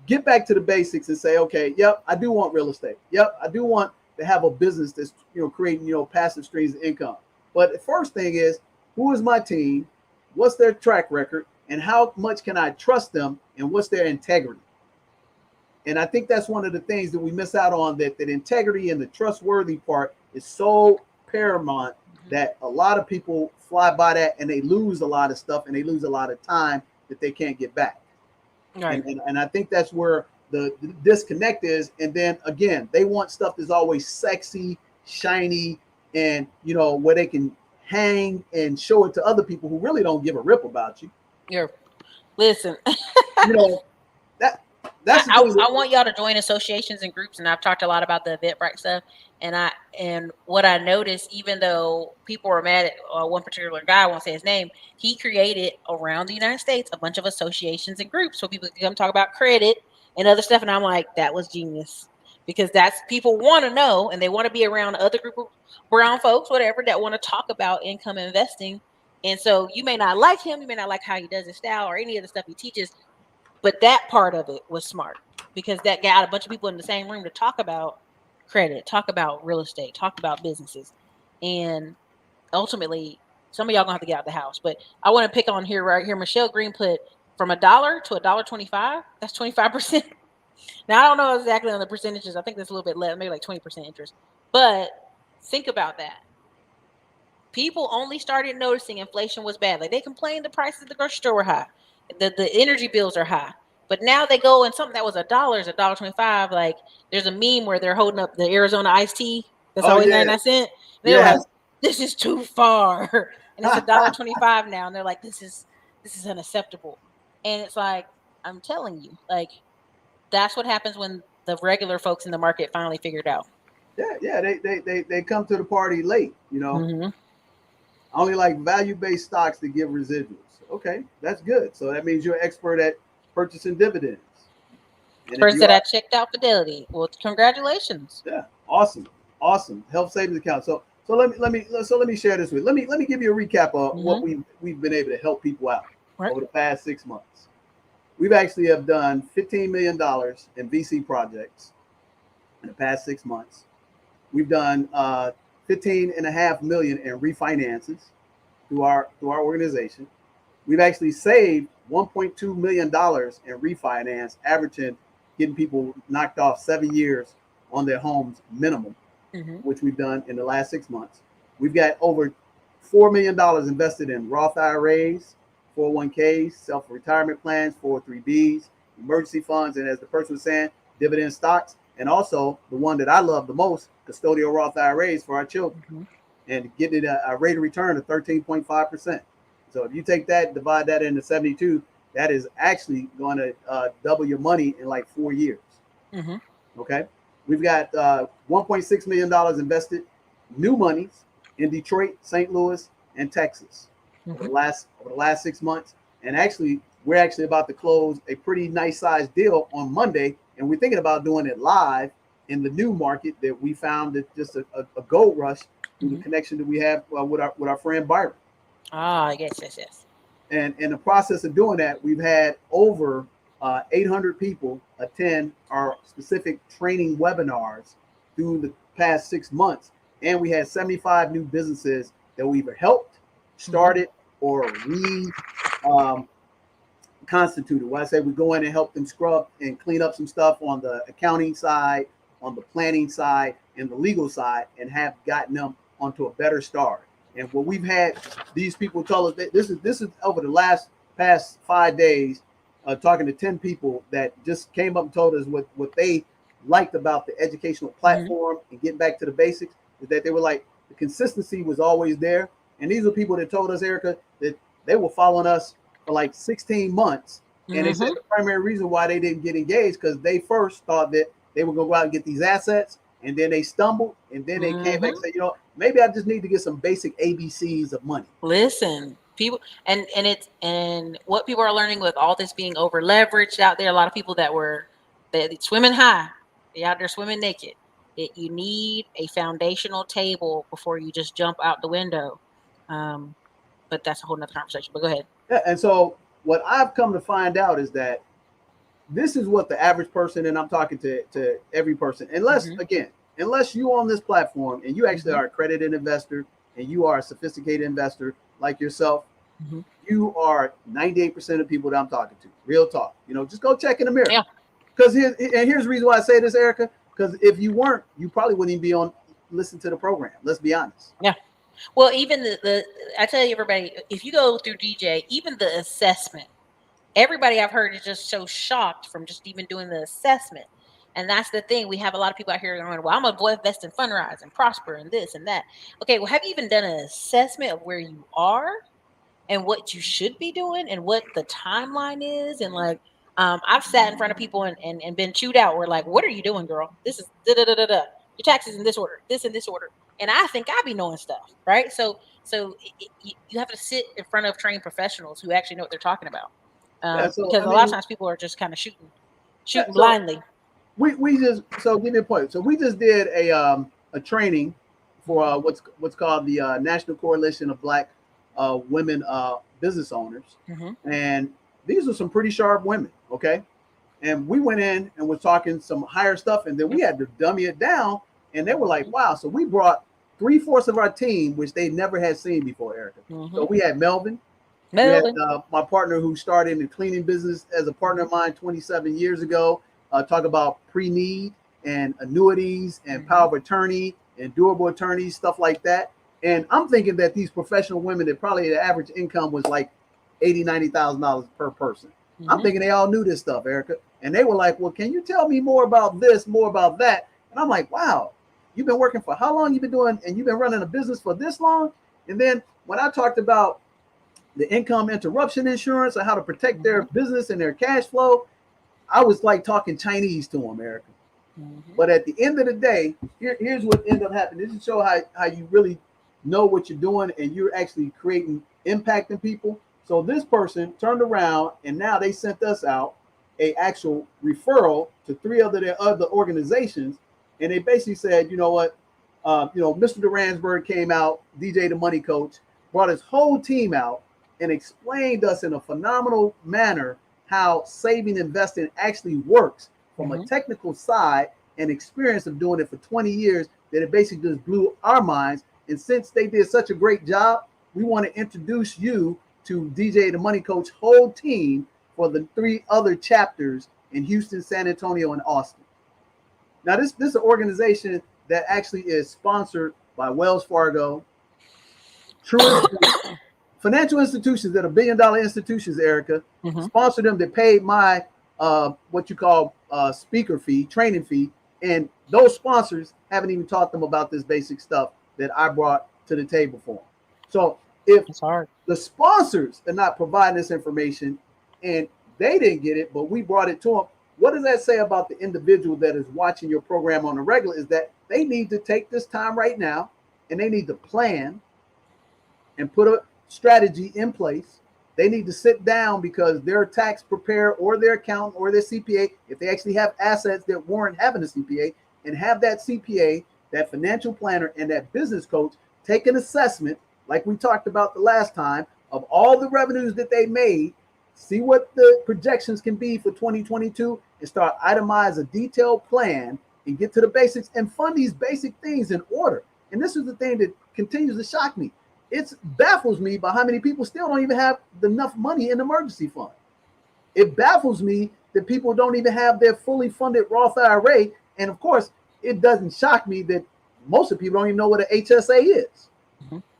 get back to the basics and say, okay, yep, I do want real estate. Yep, I do want to have a business that's, creating, passive streams of income. But the first thing is, who is my team? What's their track record? And how much can I trust them? And what's their integrity? And I think that's one of the things that we miss out on, that integrity and the trustworthy part is so paramount that a lot of people fly by that and they lose a lot of stuff and they lose a lot of time that they can't get back. Right. And I think that's where the disconnect is. And then again, they want stuff that's always sexy, shiny, and where they can hang and show it to other people who really don't give a rip about you. Listen. That's I want y'all to join associations and groups, and I've talked a lot about the Eventbrite stuff. And what I noticed, even though people were mad at one particular guy, I won't say his name, he created around the United States a bunch of associations and groups so people can come talk about credit and other stuff. And I'm like, that was genius, because that's, people want to know, and they want to be around other group of brown folks, whatever, that want to talk about income investing. And so you may not like him, you may not like how he does his style or any of the stuff he teaches, but that part of it was smart, because that got a bunch of people in the same room to talk about credit, talk about real estate, talk about businesses. And ultimately, some of y'all gonna have to get out of the house. But I want to pick on here right here. Michelle Green put from $1 to $1.25. That's 25%. Now I don't know exactly on the percentages. I think that's a little bit less, maybe like 20% interest. But think about that. People only started noticing inflation was bad. Like, they complained the prices at the grocery store were high. The energy bills are high. But now they go, and something that was $1 is $1.25. Like, there's a meme where they're holding up the Arizona iced tea that's always 99 cents. They're like, this is too far. And it's $1.25 now. And they're like, this is unacceptable. And it's like, I'm telling you, like, that's what happens when the regular folks in the market finally figure it out. Yeah, they come to the party late, Mm-hmm. Only like value-based stocks that give residuals. Okay, that's good. So that means you're an expert at purchasing dividends. And first that I checked out Fidelity. Well, congratulations. Yeah, awesome. Health savings account. So let me share this with you. Let me give you a recap of what we've been able to help people out over the past 6 months. We've actually have done $15 million in VC projects in the past 6 months. We've done $15.5 million in refinances through our organization. We've actually saved $1.2 million in refinance, averaging getting people knocked off 7 years on their homes minimum, which we've done in the last 6 months. We've got over $4 million invested in Roth IRAs, 401ks, self-retirement plans, 403bs, emergency funds, and as the person was saying, dividend stocks, and also the one that I love the most, custodial Roth IRAs for our children, and getting a rate of return of 13.5%. So if you take that, divide that into 72, that is actually going to double your money in like 4 years. Okay, we've got $1.6 million invested, new monies in Detroit, St. Louis, and Texas over the last 6 months. And actually, we're actually about to close a pretty nice sized deal on Monday, and we're thinking about doing it live in the new market that we found that just a gold rush through the connection that we have with our friend Byron. Yes. And in the process of doing that, we've had over 800 people attend our specific training webinars through the past 6 months. And we had 75 new businesses that we either helped, started, or constituted. When I say we go in and help them scrub and clean up some stuff on the accounting side, on the planning side, and the legal side, and have gotten them onto a better start. And what we've had these people tell us, that this is over the past 5 days, talking to 10 people that just came up and told us what they liked about the educational platform and getting back to the basics, is that they were like, the consistency was always there. And these are people that told us, Ericka, that they were following us for like 16 months. And they said the primary reason why they didn't get engaged, because they first thought that they were going to go out and get these assets, and then they stumbled, and then they came back and said, maybe I just need to get some basic ABCs of money. Listen, people, and what people are learning with all this being over leveraged out there, a lot of people that were swimming high, they out there swimming naked. You need a foundational table before you just jump out the window. But that's a whole nother conversation, but go ahead. Yeah, and so what I've come to find out is that this is what the average person, and I'm talking to every person, unless you on this platform and you actually are a accredited investor and you are a sophisticated investor like yourself, you are 98% of people that I'm talking to. Real talk. Just go check in the mirror. Yeah. Because here's the reason why I say this, Ericka. Because if you weren't, you probably wouldn't even be on listen to the program. Let's be honest. Yeah. Well, even the I tell you, everybody, if you go through DJ, even the assessment, everybody I've heard is just so shocked from just even doing the assessment. And that's the thing. We have a lot of people out here going, well, I'm going to go invest in Fundrise and Prosper and this and that. Okay, well, have you even done an assessment of where you are and what you should be doing and what the timeline is? And like, I've sat in front of people and been chewed out. We're like, what are you doing, girl? This is da da da da da. Your taxes in this order, this in this order. And I think I be knowing stuff, right? So you have to sit in front of trained professionals who actually know what they're talking about. Yeah, so Because a lot of times people are just kind of shooting blindly. We just so give me a point. So we just did a training for what's called the National Coalition of Black Women Business Owners, and these are some pretty sharp women. Okay, and we went in and was talking some higher stuff, and then we had to dummy it down, and they were like, "Wow!" So we brought 3/4 of our team, which they never had seen before, Ericka. So we had Melvin. We had my partner who started in the cleaning business as a partner of mine 27 years ago. Talk about pre-need and annuities and power of attorney and durable attorneys, stuff like that. And I'm thinking that these professional women, that probably the average income was like $80,000, $90,000 per person. I'm thinking they all knew this stuff, Ericka. And they were like, well, can you tell me more about this, more about that? And I'm like, wow, you've been working for how long? You've been doing, and you've been running a business for this long? And then when I talked about the income interruption insurance and how to protect their business and their cash flow, I was like talking Chinese to them, Ericka. But at the end of the day, here's what ended up happening. This is show how you really know what you're doing and you're actually creating impact in people. So this person turned around and now they sent us out a actual referral to 3 of their other organizations. And they basically said, you know what, Mr. Duransberg came out, DJ the Money Coach, brought his whole team out and explained us in a phenomenal manner how saving investing actually works from a technical side and experience of doing it for 20 years, that it basically just blew our minds. And since they did such a great job, we want to introduce you to DJ the Money Coach whole team for the 3 other chapters in Houston, San Antonio, and Austin. Now, this is an organization that actually is sponsored by Wells Fargo, Truist, financial institutions that are billion-dollar institutions, Ericka, sponsor them. They paid my what you call speaker fee, training fee, and those sponsors haven't even taught them about this basic stuff that I brought to the table for them. So if the sponsors are not providing this information and they didn't get it, but we brought it to them, what does that say about the individual that is watching your program on a regular? Is that they need to take this time right now and they need to plan and put a strategy in place. They need to sit down because their tax preparer or their accountant or their CPA, if they actually have assets that warrant having a CPA, and have that CPA, that financial planner, and that business coach take an assessment, like we talked about the last time, of all the revenues that they made, see what the projections can be for 2022, and start itemize a detailed plan and get to the basics and fund these basic things in order. And this is the thing that continues to shock me. It baffles me by how many people still don't even have enough money in the emergency fund. It baffles me that people don't even have their fully funded Roth IRA. And of course, it doesn't shock me that most of the people don't even know what an HSA is.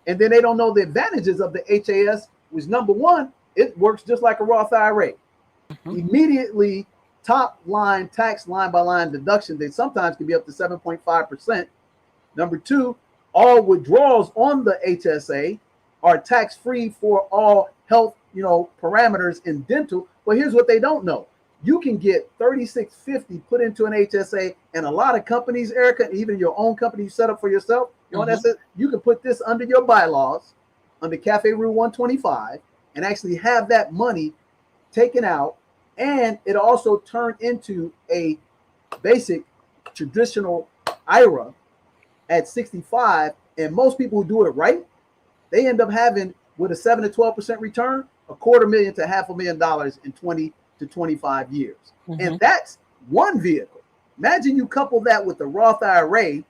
And then they don't know the advantages of the HAS, which number one, it works just like a Roth IRA. Immediately, top line tax line by line deduction, they sometimes can be up to 7.5%. Number two, all withdrawals on the HSA are tax-free for all health, parameters in dental. But here's what they don't know. You can get $3,650 put into an HSA, and a lot of companies, Ericka, even your own company you set up for yourself, that's it. You can put this under your bylaws, under Cafe Rule 125, and actually have that money taken out, and it also turned into a basic traditional IRA at 65, and most people who do it right, they end up having, with a 7 to 12% return, $250,000 to $500,000 in 20 to 25 years. And that's one vehicle. Imagine you couple that with the Roth IRA,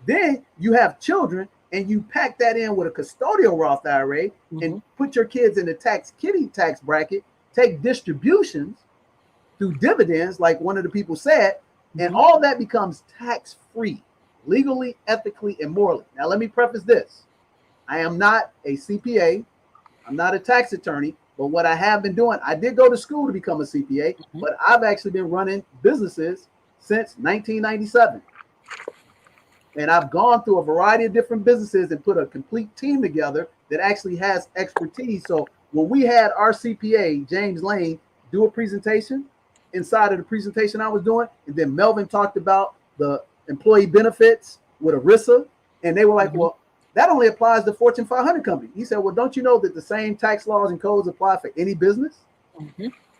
then you have children, and you pack that in with a custodial Roth IRA and put your kids in the tax kitty tax bracket, take distributions through dividends, like one of the people said, and all that becomes tax-free, legally, ethically, and morally. Now, let me preface this. I am not a CPA. I'm not a tax attorney, but what I have been doing, I did go to school to become a CPA, but I've actually been running businesses since 1997. And I've gone through a variety of different businesses and put a complete team together that actually has expertise. So when we had our CPA, James Lane, do a presentation, inside of the presentation I was doing, and then Melvin talked about the employee benefits with Ericka, and they were like, well, that only applies to Fortune 500 companies. He said, well, don't you know that the same tax laws and codes apply for any business?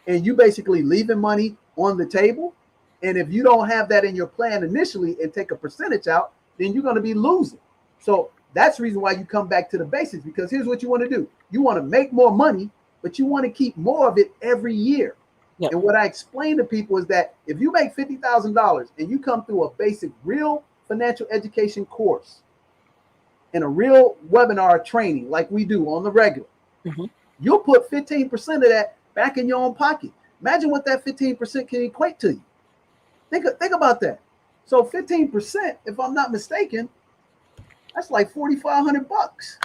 And you basically leaving money on the table. And if you don't have that in your plan initially and take a percentage out, then you're going to be losing. So that's the reason why you come back to the basics, because here's what you want to do. You want to make more money, but you want to keep more of it every year. And what I explain to people is that if you make $50,000 and you come through a basic real financial education course and a real webinar training like we do on the regular, you'll put 15% of that back in your own pocket. Imagine what that 15% can equate to you. Think about that. So 15%, if I'm not mistaken, that's like $4,500.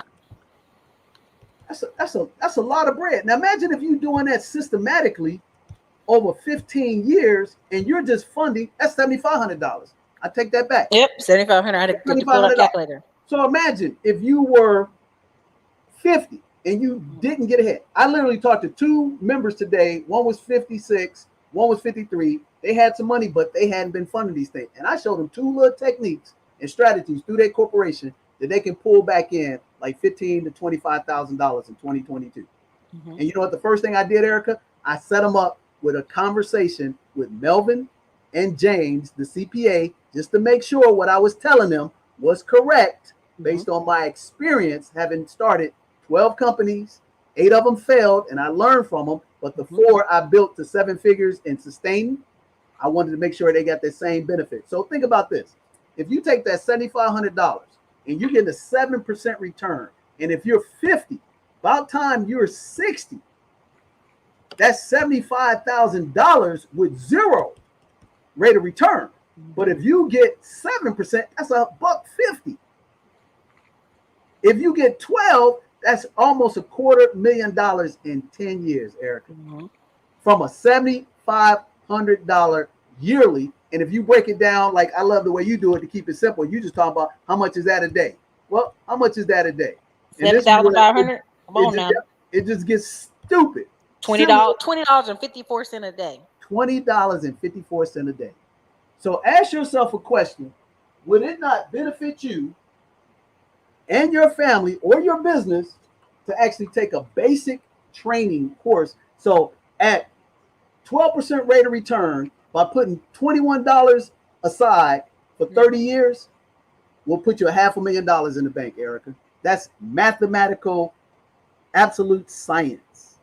That's a lot of bread. Now imagine if you're doing that systematically over 15 years and you're just funding, that's $7,500. I take that back. Yep, $7,500. I had to put the calculator. So imagine if you were 50 and you didn't get ahead. I literally talked to two members today. One was 56, one was 53. They had some money, but they hadn't been funding these things. And I showed them two little techniques and strategies through their corporation that they can pull back in like $15,000 to $25,000 in 2022. And you know what? The first thing I did, Ericka, I set them up with a conversation with Melvin and James, the CPA, just to make sure what I was telling them was correct based on my experience having started 12 companies. 8 of them failed, and I learned from them. But the 4 I built to 7 figures and sustaining, I wanted to make sure they got the same benefit. So think about this. If you take that $7,500 and you get a 7% return, and if you're 50, about time you're 60, that's $75,000 with 0 rate of return. But if you get 7%, that's $150. If you get 12, that's almost $250,000 in 10 years, Ericka. From a $7,500 yearly. And if you break it down, like I love the way you do it to keep it simple, you just talk about how much is that a day. Well, how much is that a day? $7,500. Come on now. It just gets stupid. $20.54 a day. $20.54 a day. So ask yourself a question. Would it not benefit you and your family or your business to actually take a basic training course? So at 12% rate of return, by putting $21 aside for 30 years, we'll put you $500,000 in the bank, Ericka. That's mathematical, absolute science.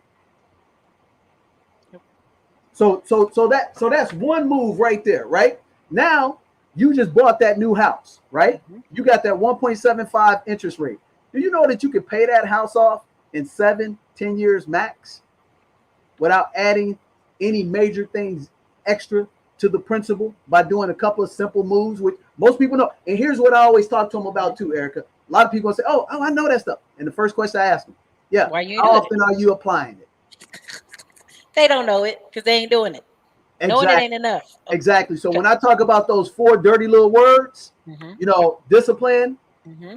So that's one move right there, right? Now you just bought that new house, right? You got that 1.75 interest rate. Do you know that you can pay that house off in 7-10 years max without adding any major things extra to the principal by doing a couple of simple moves, which most people know? And here's what I always talk to them about too, Ericka. A lot of people say, oh, I know that stuff. And the first question I ask them, how often are you applying it? They don't know it because they ain't doing it. Knowing it ain't enough. Exactly. So when I talk about those 4 dirty little words, discipline,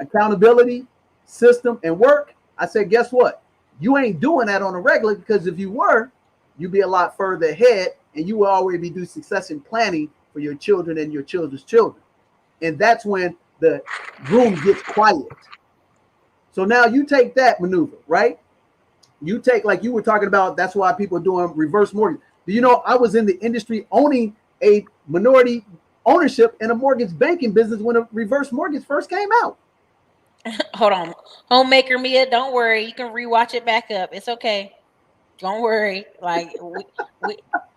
accountability, system, and work, I said, guess what? You ain't doing that on a regular, because if you were, you'd be a lot further ahead, and you will already do succession planning for your children and your children's children. And that's when the room gets quiet. So now you take that maneuver, right? You take, like you were talking about, that's why people are doing reverse mortgage. Do you know I was in the industry owning a minority ownership in a mortgage banking business when a reverse mortgage first came out? Hold on. Homemaker Mia, don't worry. You can rewatch it back up. It's okay. Don't worry. Like we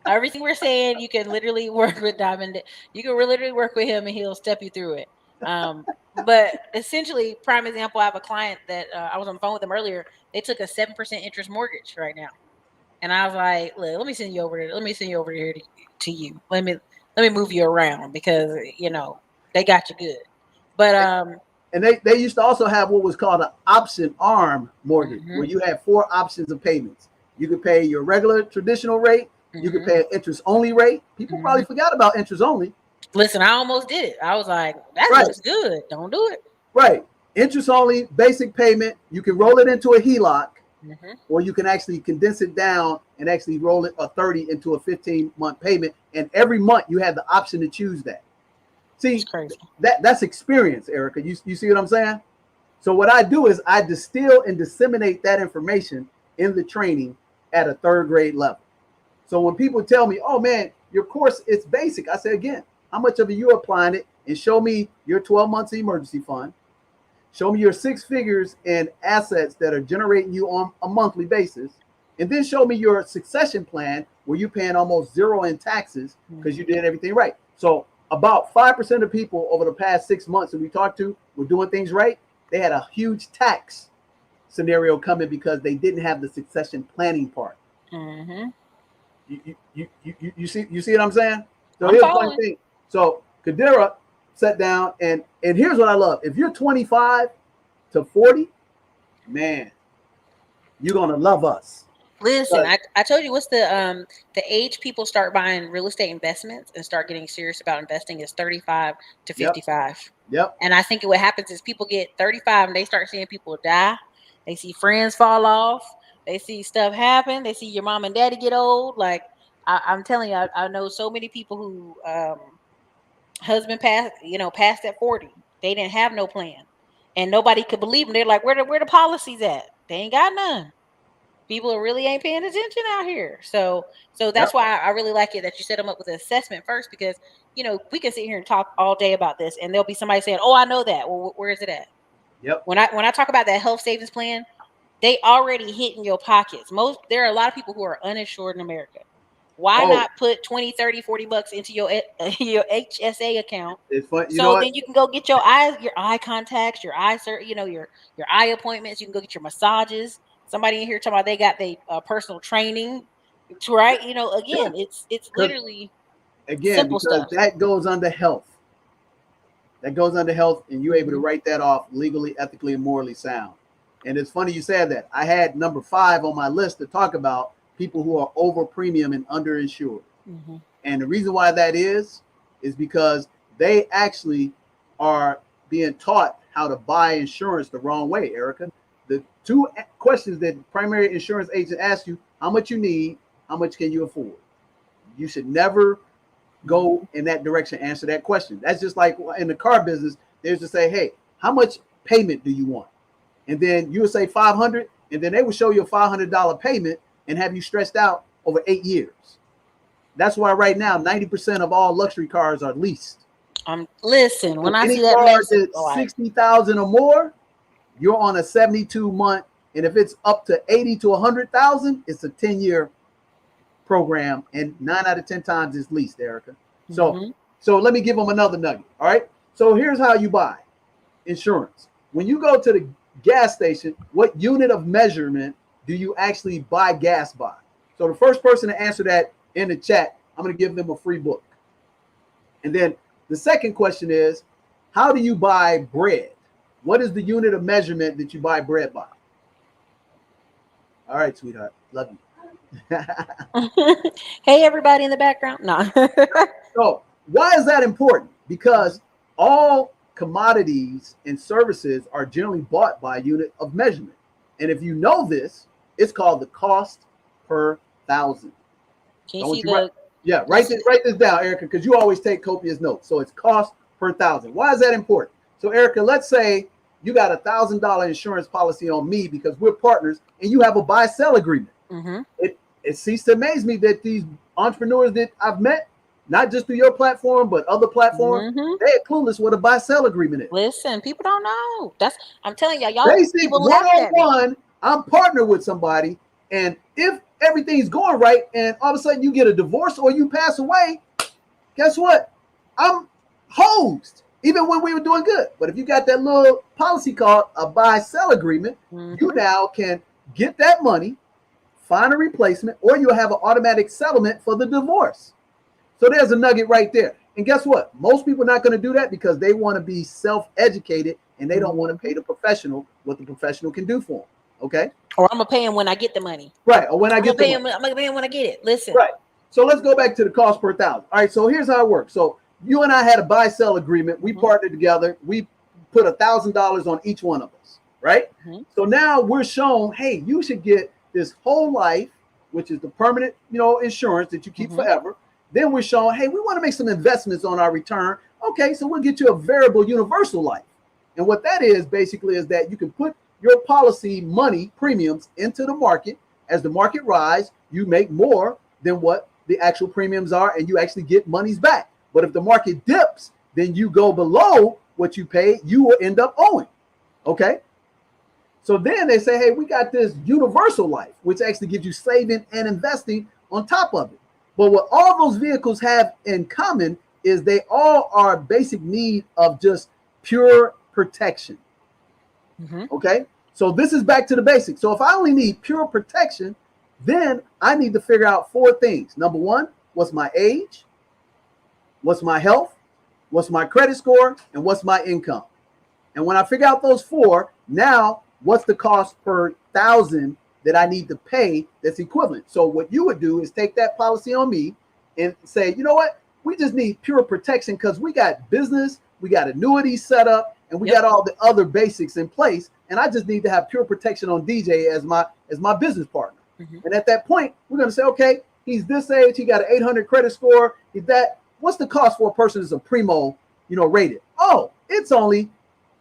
everything we're saying, you can literally work with Diamond. You can literally work with him and he'll step you through it. But essentially, prime example, I have a client that I was on the phone with them earlier. They took a 7% interest mortgage right now. And I was like, look, let me send you over there. Let me send you over here to you. Let me move you around because they got you good. But And they used to also have what was called an option arm mortgage, mhm, where you had 4 options of payments. You could pay your regular traditional rate. You could mhm, pay an interest only rate. People mhm. probably forgot about interest only. Listen, I almost did it. I was like, that Right, looks good. Don't do it. right. Interest only, basic payment. You can roll it into a HELOC, Mhm. or you can actually condense it down and actually roll it a 30 into a 15-month payment. And every month you had the option to choose that. It's See, crazy. that's experience, Ericka. You see what I'm saying? So what I do is I distill and disseminate that information in the training at a 3rd grade level. So when people tell me, "Oh man, your course it's basic," I say again, how much of it you applying it, and show me your 12 months of emergency fund, show me your 6 figures in assets that are generating you on a monthly basis, and then show me your succession plan where you're paying almost zero in taxes because you Mhm. did everything right. So about 5% of people over the past 6 months that we talked to were doing things right. They had a huge tax scenario coming because they didn't have the succession planning part. Mhm. You see what I'm saying? So I'm here's the funny following. thing. So Kadira sat down and here's what I love. If you're 25 to 40, man, you're gonna love us. Listen, Because I told you what's the age people start buying real estate investments and start getting serious about investing is 35 to yep, 55. yep. And I think what happens is people get 35 and they start seeing people die. They see friends fall off. They see stuff happen. They see your mom and daddy get old. Like I'm telling you, I know so many people who husband passed at 40. They didn't have no plan. And nobody could believe them. They're like, where the policies at? They ain't got none. People really ain't paying attention out here. So that's Yep. why I really like it that you set them up with an assessment first because we can sit here and talk all day about this and there'll be somebody saying, "Oh, I know that." Well, where is it at? Yep. When I talk about that health savings plan, they already hit in your pockets. There are a lot of people who are uninsured in America. Why Oh, not put 20, 30, 40 bucks into your your HSA account it's fun. You know so what? then you can go get your eye contacts, your your eye appointments. You can go get your massages. Somebody in here talking about they got their personal training. It's right. Yeah. Again, it's Because literally again, simple because stuff. that goes under health. That goes under health, and you're able to Hmm. write that off legally, ethically, and morally sound. And it's funny you said that. I had number 5 on my list to talk about people who are over premium and underinsured. Hmm. And the reason why that is because they actually are being taught how to buy insurance the wrong way, Ericka. The 2 questions that primary insurance agent asks you: how much you need, how much can you afford? You should never go in that direction, answer that question. That's just like in the car business, there's to say, hey, how much payment do you want? And then you would say 500, and then they would show you a $500 payment and have you stressed out over 8 years. That's why right now 90% of all luxury cars are leased. Listen, when So I any see that car mess, that's like, 60,000 or more, you're on a 72-month, and if it's up to 80 to 100,000, it's a 10-year program, and 9 out of 10 times it's leased, Ericka. So, hmm so let me give them another nugget. All right. So here's how you buy insurance. When you go to the gas station, what unit of measurement do you actually buy gas by? So the first person to answer that in the chat, I'm going to give them a free book. And then the second question is, how do you buy bread? What is the unit of measurement that you buy bread by? All right, sweetheart. Love you. hey, everybody in the background. No. So why is that important? Because all commodities and services are generally bought by a unit of measurement. And if you know this, it's called the cost per thousand. Can you So I want see you to write, the yeah, this? write this down, Ericka, because you always take copious notes. So it's cost per thousand. Why is that important? So Ericka, let's say you got $1,000 insurance policy on me because we're partners, and you have a buy-sell agreement. Hmm. It ceased to amaze me that these entrepreneurs that I've met, not just through your platform, but other platforms, Hmm. they're clueless what a buy-sell agreement is. Listen, people don't know. I'm telling y'all Basic people laughed at me. one-on-one, I'm partnered with somebody, and if everything's going right, and all of a sudden you get a divorce or you pass away, guess what? I'm hosed, even when we were doing good. But if you got that little policy called a buy-sell agreement, you Hmm. now can get that money, find a replacement, or you'll have an automatic settlement for the divorce. So there's a nugget right there. And guess what? Most people are not going to do that because they want to be self-educated and they don't want to pay the professional what the professional can do for them. Okay. Or I'm gonna pay him when I get the money. Right. Or when I get the money. I'm gonna pay him when I get it. Listen. Right. So let's go back to the cost per thousand. All right. So here's how it works. So you and I had a buy-sell agreement. We partnered together. We put $1,000 on each one of us. Right. So now we're shown, hey, you should get this whole life, which is the permanent, insurance that you keep forever. Then we're shown, hey, we want to make some investments on our return. Okay, so we'll get you a variable universal life. And what that is basically is that you can put your policy money premiums into the market. As the market rise, you make more than what the actual premiums are, and you actually get monies back. But if the market dips, then you go below what you paid, you will end up owing. Okay. So then they say, hey, we got this universal life, which actually gives you saving and investing on top of it. But what all those vehicles have in common is they all are basic need of just pure protection. Okay. So this is back to the basics. So if I only need pure protection, then I need to figure out 4 things. Number 1, what's my age? What's my health? What's my credit score? And what's my income? And when I figure out those 4, now what's the cost per 1,000 that I need to pay that's equivalent? So what you would do is take that policy on me and say, you know what? We just need pure protection because we got business, we got annuities set up, and we got all the other basics in place. And I just need to have pure protection on DJ as my business partner. And at that point, we're going to say, okay, he's this age, he got an 800 credit score. What's the cost for a person that's a primo, rated? Oh, it's only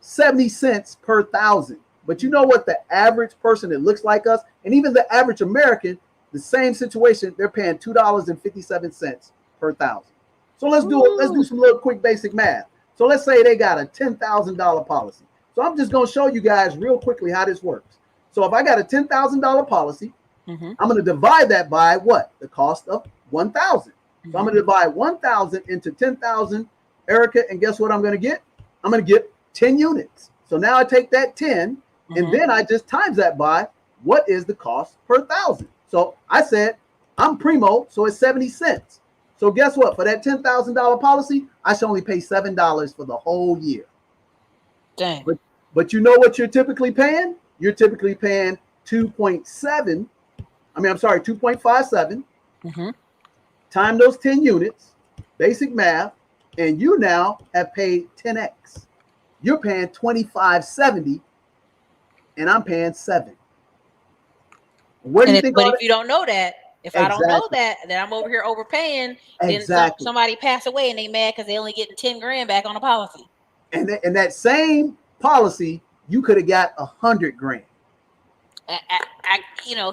70 cents per 1,000. But you know what? The average person that looks like us, and even the average American, the same situation, they're paying $2.57 per 1,000. So let's do some little quick basic math. So let's say they got a $10,000 policy. So I'm just going to show you guys real quickly how this works. So if I got a $10,000 policy, I'm going to divide that by what? The cost of 1,000. So I'm going to divide 1,000 into 10,000, Ericka, and guess what I'm going to get? I'm going to get 10 units. So now I take that 10, and then I just times that by what is the cost per 1,000. So I said I'm primo, so it's 70 cents. So guess what? For that $10,000 policy, I should only pay $7 for the whole year. Dang. But you know what you're typically paying? You're typically paying 2.57. Time those 10 units, basic math, and you now have paid 10x. You're paying $25.70, and I'm paying $7. What do you think? But if you don't know that, I don't know that, then I'm over here overpaying. Then somebody pass away and they mad because they only getting 10 grand back on a policy. And that same policy, you could have got 100 grand.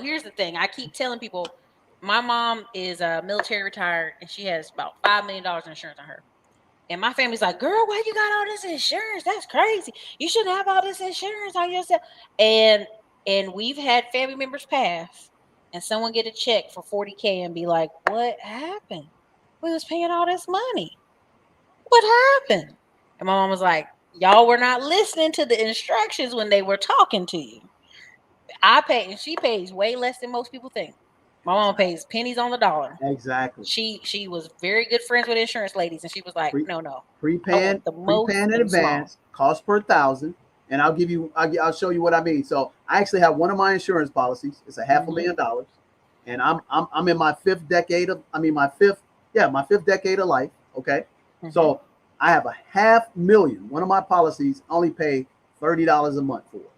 Here's the thing. I keep telling people, my mom is military retired and she has about $5 million in insurance on her. And my family's like, girl, why you got all this insurance? That's crazy. You shouldn't have all this insurance on yourself. And we've had family members pass and someone get a check for $40K and be like, what happened? We was paying all this money. What happened? And my mom was like, y'all were not listening to the instructions when they were talking to you. I pay, and she pays way less than most people think. My mom pays pennies on the dollar. Exactly. She was very good friends with insurance ladies, and she was like, no. Prepaying in advance, cost per 1,000, and I'll show you what I mean. So I actually have one of my insurance policies. It's a $500,000, and I'm in my fifth decade of my fifth decade of life. Okay, so I have $500,000. One of my policies only pay $30 a month for it.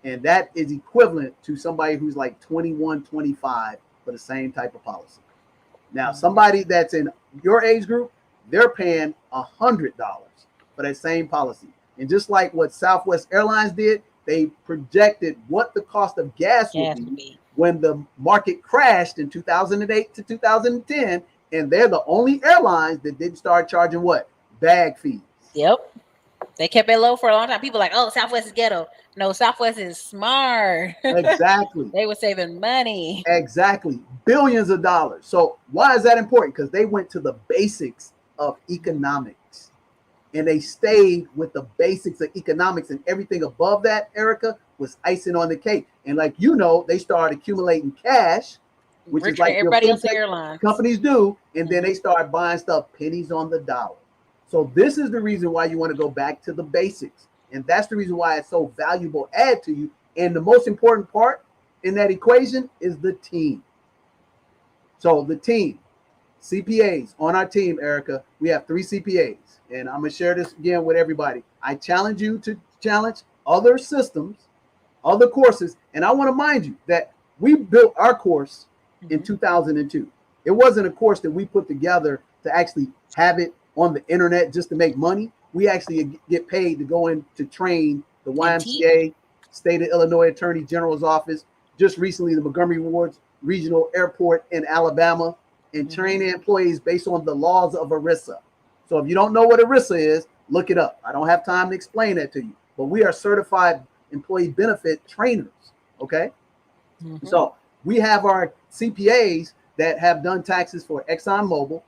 And that is equivalent to somebody who's like 21, 25 for the same type of policy. Now, somebody that's in your age group, they're paying $100 for that same policy. And just like what Southwest Airlines did, they projected what the cost of gas would be when the market crashed in 2008 to 2010. And they're the only airlines that didn't start charging what? Bag fees. Yep. They kept it low for a long time. People like, oh, Southwest is ghetto. No, Southwest is smart. Exactly. They were saving money. Exactly. Billions of dollars. So why is that important? Because they went to the basics of economics. And they stayed with the basics of economics, and everything above that, Ericka, was icing on the cake. And like they started accumulating cash, which is like your everybody else in fintech airlines companies do, and then they start buying stuff pennies on the dollar. So this is the reason why you want to go back to the basics, and that's the reason why it's so valuable add to you. And the most important part in that equation is the team. So the team, CPAs on our team, Ericka, we have 3 CPAs, and I'm gonna share this again with everybody. I challenge you to challenge other systems, other courses, and I want to mind you that we built our course in 2002. It wasn't a course that we put together to actually have it on the internet just to make money. We actually get paid to go in to train the YMCA, State of Illinois Attorney General's office, just recently the Montgomery Ward Regional Airport in Alabama, and train employees based on the laws of ERISA. So if you don't know what ERISA is, look it up. I don't have time to explain that to you, but we are certified employee benefit trainers. Okay. So we have our CPAs that have done taxes for ExxonMobil,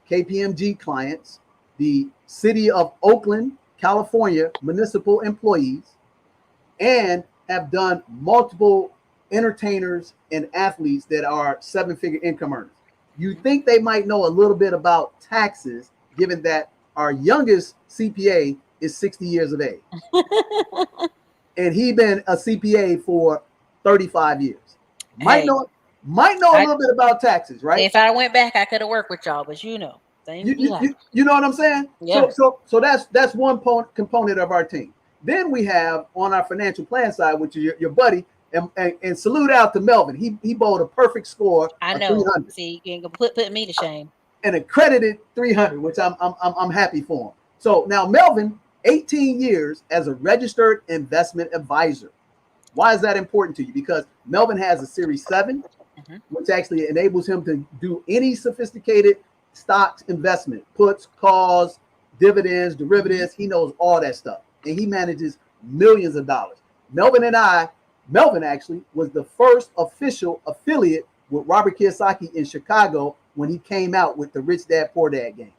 KPMG clients, the city of Oakland, California municipal employees, and have done multiple entertainers and athletes that are 7-figure income earners. You think they might know a little bit about taxes, given that our youngest CPA is 60 years of age. And he been a CPA for 35 years. Might know a little bit about taxes, right? If I went back, I could have worked with y'all, but you know what I'm saying? Yeah. So that's one component of our team. Then we have on our financial plan side, which is your buddy, and salute out to Melvin. He bowled a perfect score. I know. 300. See, you ain't gonna put me to shame. An accredited 300, which I'm happy for him. So now Melvin, 18 years as a registered investment advisor. Why is that important to you? Because Melvin has a Series 7, which actually enables him to do any sophisticated stocks investment, puts, calls, dividends, derivatives. He knows all that stuff, and he manages millions of dollars. Melvin actually was the first official affiliate with Robert Kiyosaki in Chicago when he came out with the Rich Dad Poor Dad game.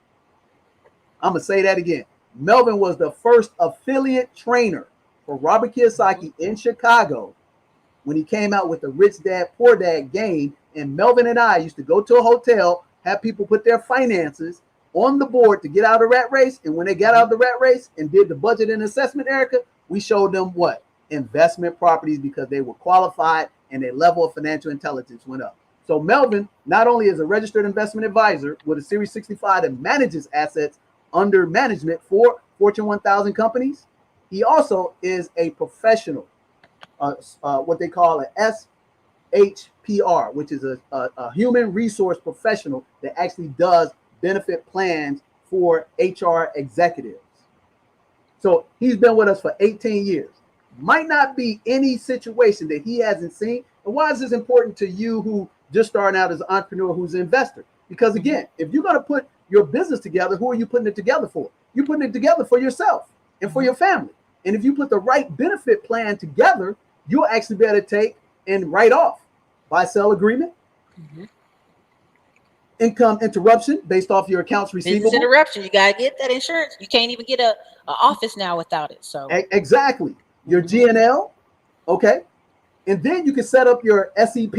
I'm gonna say that again. Melvin was the first affiliate trainer for Robert Kiyosaki in Chicago when he came out with the Rich Dad Poor Dad game. And Melvin and I used to go to a hotel, have people put their finances on the board to get out of the rat race. And when they got out of the rat race and did the budget and assessment, Ericka, we showed them what? Investment properties, because they were qualified and their level of financial intelligence went up. So Melvin not only is a registered investment advisor with a Series 65 that manages assets under management for Fortune 1000 companies, he also is a professional, what they call an SHPR, which is a human resource professional that actually does benefit plans for HR executives. So he's been with us for 18 years. Might not be any situation that he hasn't seen. And why is this important to you who just starting out as an entrepreneur who's an investor? Because again, if you're going to put your business together, who are you putting it together for? You're putting it together for yourself and for your family. And if you put the right benefit plan together, you'll actually be able to take and write off buy-sell agreement, income interruption based off your accounts receivable. Business interruption. You got to get that insurance. You can't even get a office now without it. So exactly. Your GNL, okay? And then you can set up your SEP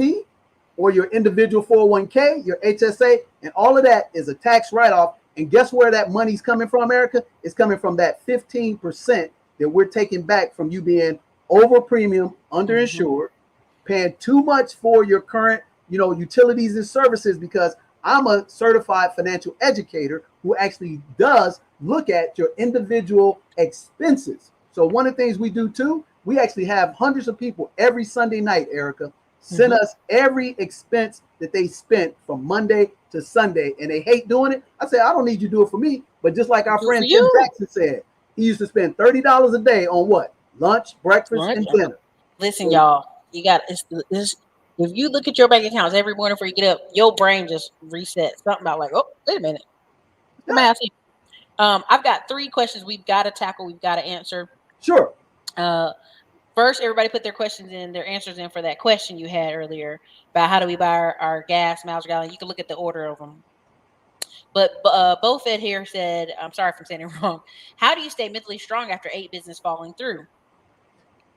or your individual 401k, your HSA, and all of that is a tax write-off. And guess where that money's coming from, Ericka? It's coming from that 15% that we're taking back from you being over premium, underinsured, paying too much for your current, utilities and services, because I'm a certified financial educator who actually does look at your individual expenses. So one of the things we do too, we actually have hundreds of people every Sunday night, Ericka, send us every expense that they spent from Monday to Sunday, and they hate doing it. I say, I don't need you to do it for me, but just like our friend Tim Jackson said, he used to spend $30 a day on what? Lunch, breakfast, and dinner. Listen, y'all, you got this. If you look at your bank accounts every morning before you get up, your brain just resets. Something about like, oh, wait a minute. The math. I've got 3 questions we've got to tackle. We've got to answer. Sure. First, everybody put their questions in, their answers in for that question you had earlier about how do we buy our gas, miles per gallon. You can look at the order of them. But both Ed here said, I'm sorry if I'm saying it wrong. How do you stay mentally strong after 8 business falling through?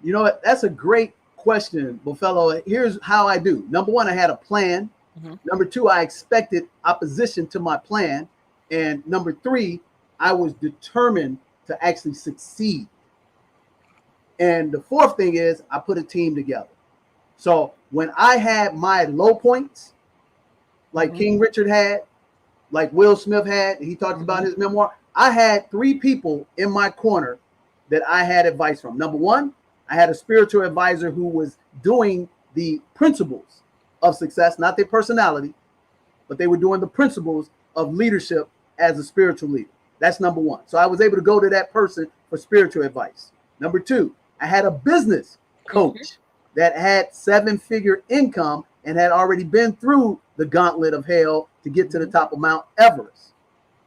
You know what? That's a great question, Buffalo. Here's how I do. Number one, I had a plan. Mm-hmm. Number two, I expected opposition to my plan. And number three, I was determined to actually succeed. And the fourth thing is I put a team together. So when I had my low points, like Mm-hmm. King Richard had, like Will Smith had, he talked about his memoir, I had three people in my corner that I had advice from. Number one, I had a spiritual advisor who was doing the principles of success, not their personality, but they were doing the principles of leadership as a spiritual leader. That's number one. So I was able to go to that person for spiritual advice. Number two, I had a business coach that had 7-figure income and had already been through the gauntlet of hell to get to the top of Mount Everest.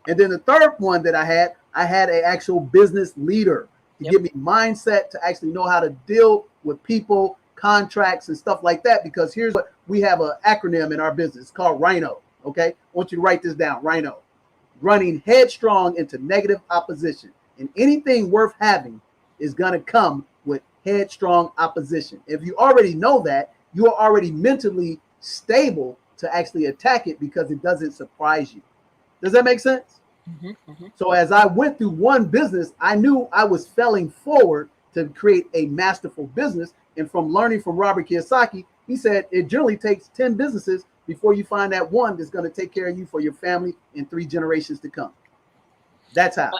And then the third one that I had an actual business leader to give me mindset to actually know how to deal with people, contracts, and stuff like that. Because here's what we have an acronym in our business. It's called RHINO. Okay. I want you to write this down. RHINO. Running headstrong into negative opposition. And anything worth having is going to come with headstrong opposition. If you already know that, you are already mentally stable to actually attack it because it doesn't surprise you. Does that make sense? So as I went through one business, I knew I was failing forward to create a masterful business. And from learning from Robert Kiyosaki, he said it generally takes 10 businesses before you find that one that's going to take care of you for your family in 3 generations to come. That's how.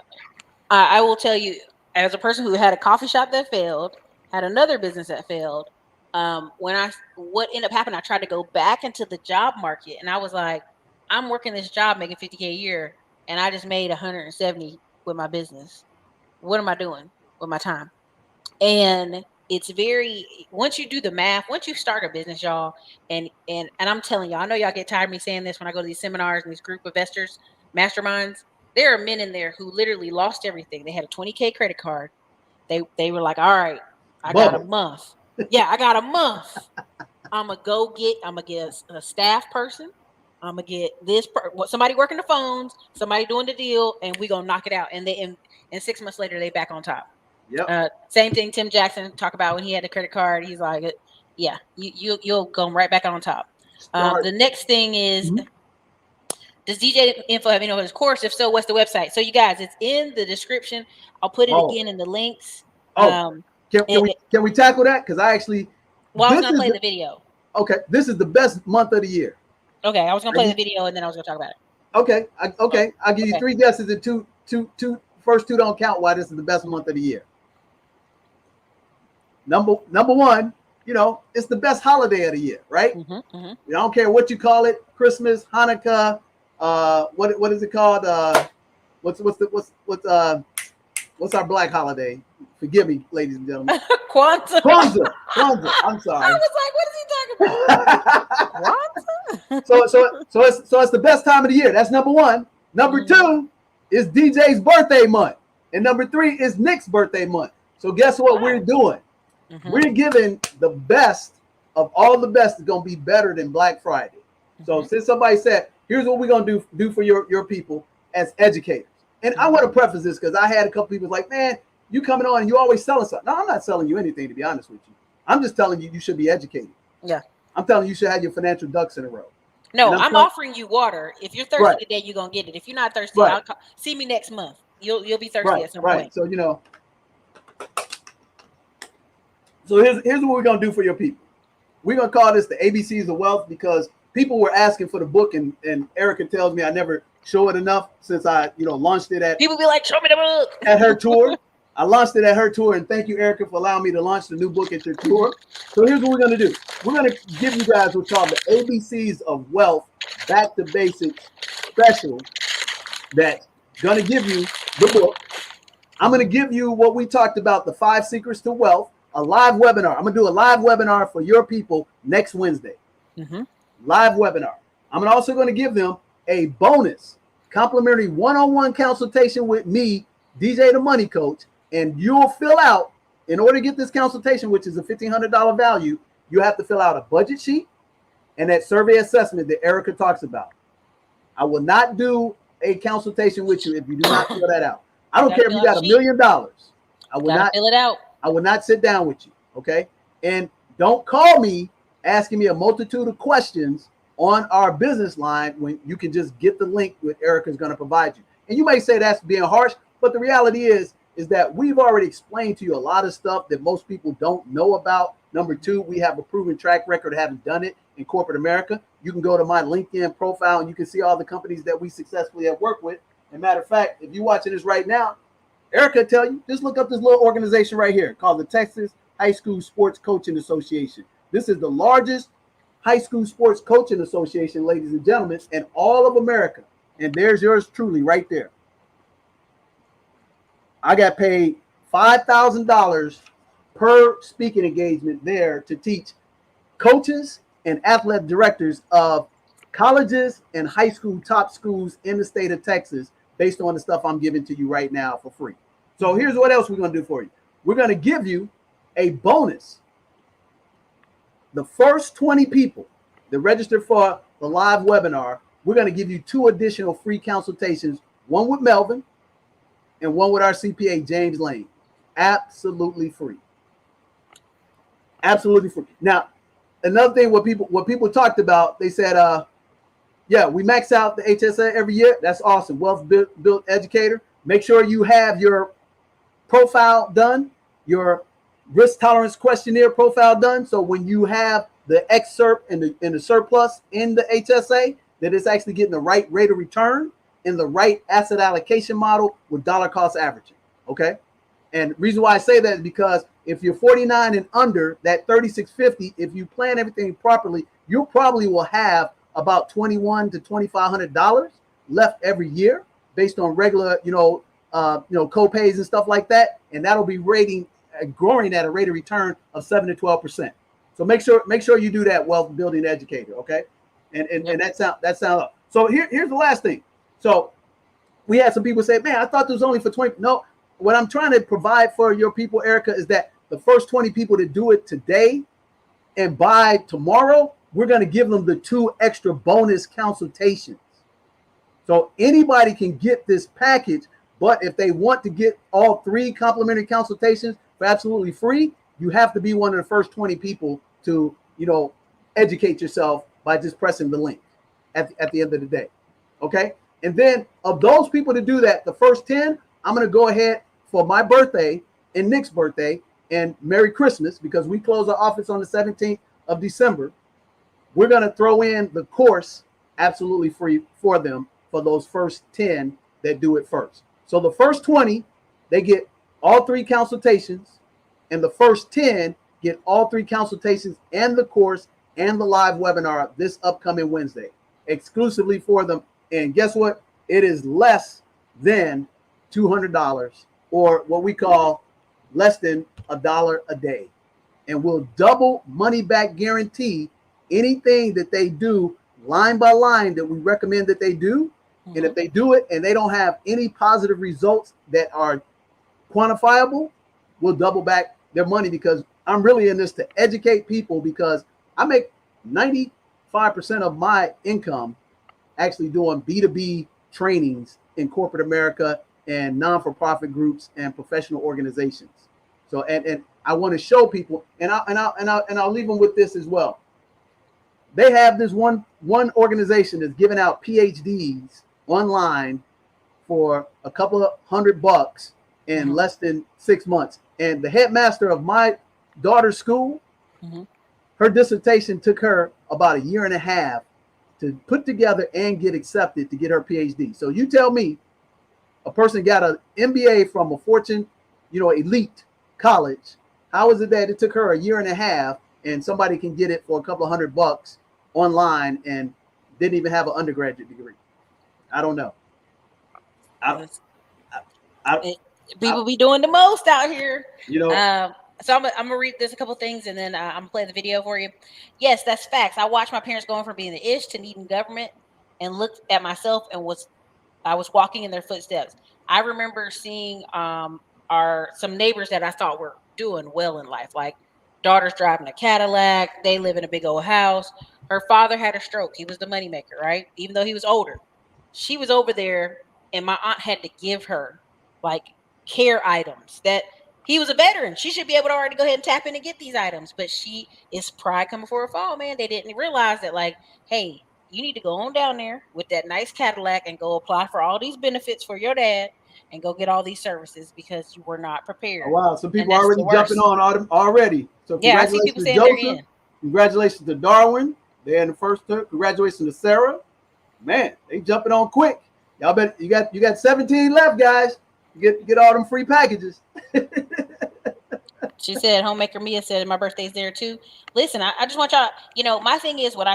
I will tell you, as a person who had a coffee shop that failed, had another business that failed, what ended up happening, I tried to go back into the job market, and I was like, I'm working this job making $50K a year, and I just made 170 with my business. What am I doing with my time? And it's once you do the math, once you start a business, y'all, and I'm telling y'all, I know y'all get tired of me saying this when I go to these seminars and these group investors, masterminds. There are men in there who literally lost everything. They had a 20K credit card. They were like, all right, I got a month. Yeah, I got a month. I'm gonna get a staff person. I'm gonna get somebody working the phones, somebody doing the deal, and we gonna knock it out. And and 6 months later, they back on top. Yep. Same thing Tim Jackson talk about when he had the credit card. He's like, yeah, you'll go right back on top. The next thing is, does DJ Info have any of his course? If so, what's the website? So you guys, it's in the description. I'll put it again in the links. Can we tackle that? Because I actually. Well, I was gonna play the video. Okay, this is the best month of the year. Okay, I was gonna play the video and then I was gonna talk about it. Okay, I'll give you 3 guesses and two. First 2 don't count. Why this is the best month of the year? Number one, it's the best holiday of the year, right? I don't care what you call it, Christmas, Hanukkah, what is it called? What's our black holiday? Forgive me, ladies and gentlemen. Kwanzaa. I'm sorry. I was like, what is he talking about? Kwanzaa? So it's the best time of the year. That's number one. Number 2 is DJ's birthday month, and number 3 is Nick's birthday month. So guess what we're doing? We're giving the best of all the best is going to be better than Black Friday. So since somebody said, here's what we're going to do for your people as educators. And I want to preface this because I had a couple people like, man, you coming on and you always selling something. No, I'm not selling you anything, to be honest with you. I'm just telling you should be educated. Yeah. I'm telling you should have your financial ducks in a row. No, I'm offering you water. If you're thirsty today, you're going to get it. If you're not thirsty, see me next month. You'll be thirsty at some point. So, so here's what we're going to do for your people. We're going to call this the ABCs of Wealth because people were asking for the book, and Ericka tells me I never show it enough since I launched it at. People be like, show me the book. At her tour. I launched it at her tour, and thank you, Ericka, for allowing me to launch the new book at your tour. So here's what we're going to do. We're going to give you guys what's called the ABCs of Wealth Back to Basics special that's going to give you the book. I'm going to give you what we talked about, the 5 secrets to wealth, a live webinar. I'm going to do a live webinar for your people next Wednesday. Live webinar. I'm also going to give them a bonus complimentary one-on-one consultation with me, DJ the Money Coach, and you'll fill out, in order to get this consultation, which is a $1,500 value, you have to fill out a budget sheet and that survey assessment that Ericka talks about. I will not do a consultation with you if you do not fill that out. I don't care if you got $1 million. I will not fill it out. I will not sit down with you. Okay. And don't call me asking me a multitude of questions on our business line when you can just get the link that Ericka is going to provide you. And you may say that's being harsh, but the reality is that we've already explained to you a lot of stuff that most people don't know about. Number two, we have a proven track record of having done it in corporate America. You can go to my LinkedIn profile and you can see all the companies that we successfully have worked with. And matter of fact, if you're watching this right now, Ericka tell you, just look up this little organization right here called the Texas High School Sports Coaching Association. This is the largest high school sports coaching association, ladies and gentlemen, in all of America. And there's yours truly right there. I got paid $5,000 per speaking engagement there to teach coaches and athletic directors of colleges and high school top schools in the state of Texas based on the stuff I'm giving to you right now for free. So here's what else we're going to do for you. We're going to give you a bonus. The first 20 people that register for the live webinar, we're going to give you 2 additional free consultations, one with Melvin and one with our CPA, James Lane. Absolutely free. Absolutely free. Now, another thing what people talked about, they said, yeah, we max out the HSA every year. That's awesome. Wealth Built Educator. Make sure you have your profile done, your risk tolerance questionnaire profile done. So when you have the excerpt and the surplus in the HSA, that it's actually getting the right rate of return in the right asset allocation model with dollar cost averaging. Okay. And the reason why I say that is because if you're 49 and under that 3650, if you plan everything properly, you probably will have about $2,100 to $2,500 left every year based on regular, co-pays and stuff like that. And that'll be growing at a rate of return of 7 to 12%. So make sure you do that, wealth building educator. Okay. And that sound up. So here's the last thing. So we had some people say, man, I thought this was only for 20. No, what I'm trying to provide for your people, Ericka, is that the first 20 people to do it today and by tomorrow, we're going to give them the 2 extra bonus consultations. So anybody can get this package, but if they want to get all 3 complimentary consultations for absolutely free, you have to be one of the first 20 people to, educate yourself by just pressing the link at the end of the day. Okay. And then of those people to do that, the first 10, I'm going to go ahead for my birthday and Nick's birthday and Merry Christmas, because we close our office on the 17th of December. We're going to throw in the course absolutely free for them for those first 10 that do it first. So the first 20, they get all 3 consultations, and the first 10 get all 3 consultations and the course and the live webinar this upcoming Wednesday, exclusively for them. And guess what? It is less than $200, or what we call less than $1 a day. And we'll double money back guarantee anything that they do line by line that we recommend that they do. Mm-hmm. And if they do it and they don't have any positive results that are quantifiable, we'll double back their money, because I'm really in this to educate people, because I make 95% of my income actually doing B2B trainings in corporate America and non-for-profit groups and professional organizations. So, and I want to show people, and I'll leave them with this as well. They have this one organization that's giving out PhDs online for a couple of $100 in less than 6 months. And the headmaster of my daughter's school, her dissertation took her about a year and a half to put together and get accepted to get her PhD. So you tell me, a person got an MBA from a Fortune, elite college. How is it that it took her a year and a half and somebody can get it for a couple of $100 online and didn't even have an undergraduate degree? I don't know. People be doing the most out here. So I'm gonna read this a couple things, and then I'm gonna play the video for you. Yes, that's facts. I watched my parents going from being the ish to needing government, and looked at myself and I was walking in their footsteps. I remember seeing some neighbors that I thought were doing well in life, like daughter's driving a Cadillac, they live in a big old house. Her father had a stroke. He was the moneymaker, right? Even though he was older. She was over there, and my aunt had to give her like care items that he was a veteran. She should be able to already go ahead and tap in and get these items. But it's pride coming before a fall, man. They didn't realize that, like, hey, you need to go on down there with that nice Cadillac and go apply for all these benefits for your dad and go get all these services because you were not prepared. Oh, wow. Some people that's already jumping on already. So yeah, I see people congratulations to saying they're Joseph. in. Congratulations to Darwin. They're in the first turn. Congratulations to Sarah. Man, they jumping on quick. Y'all bet you got 17 left, guys. Get all them free packages. She said, Homemaker Mia said, my birthday's there too. Listen, I just want y'all, my thing is when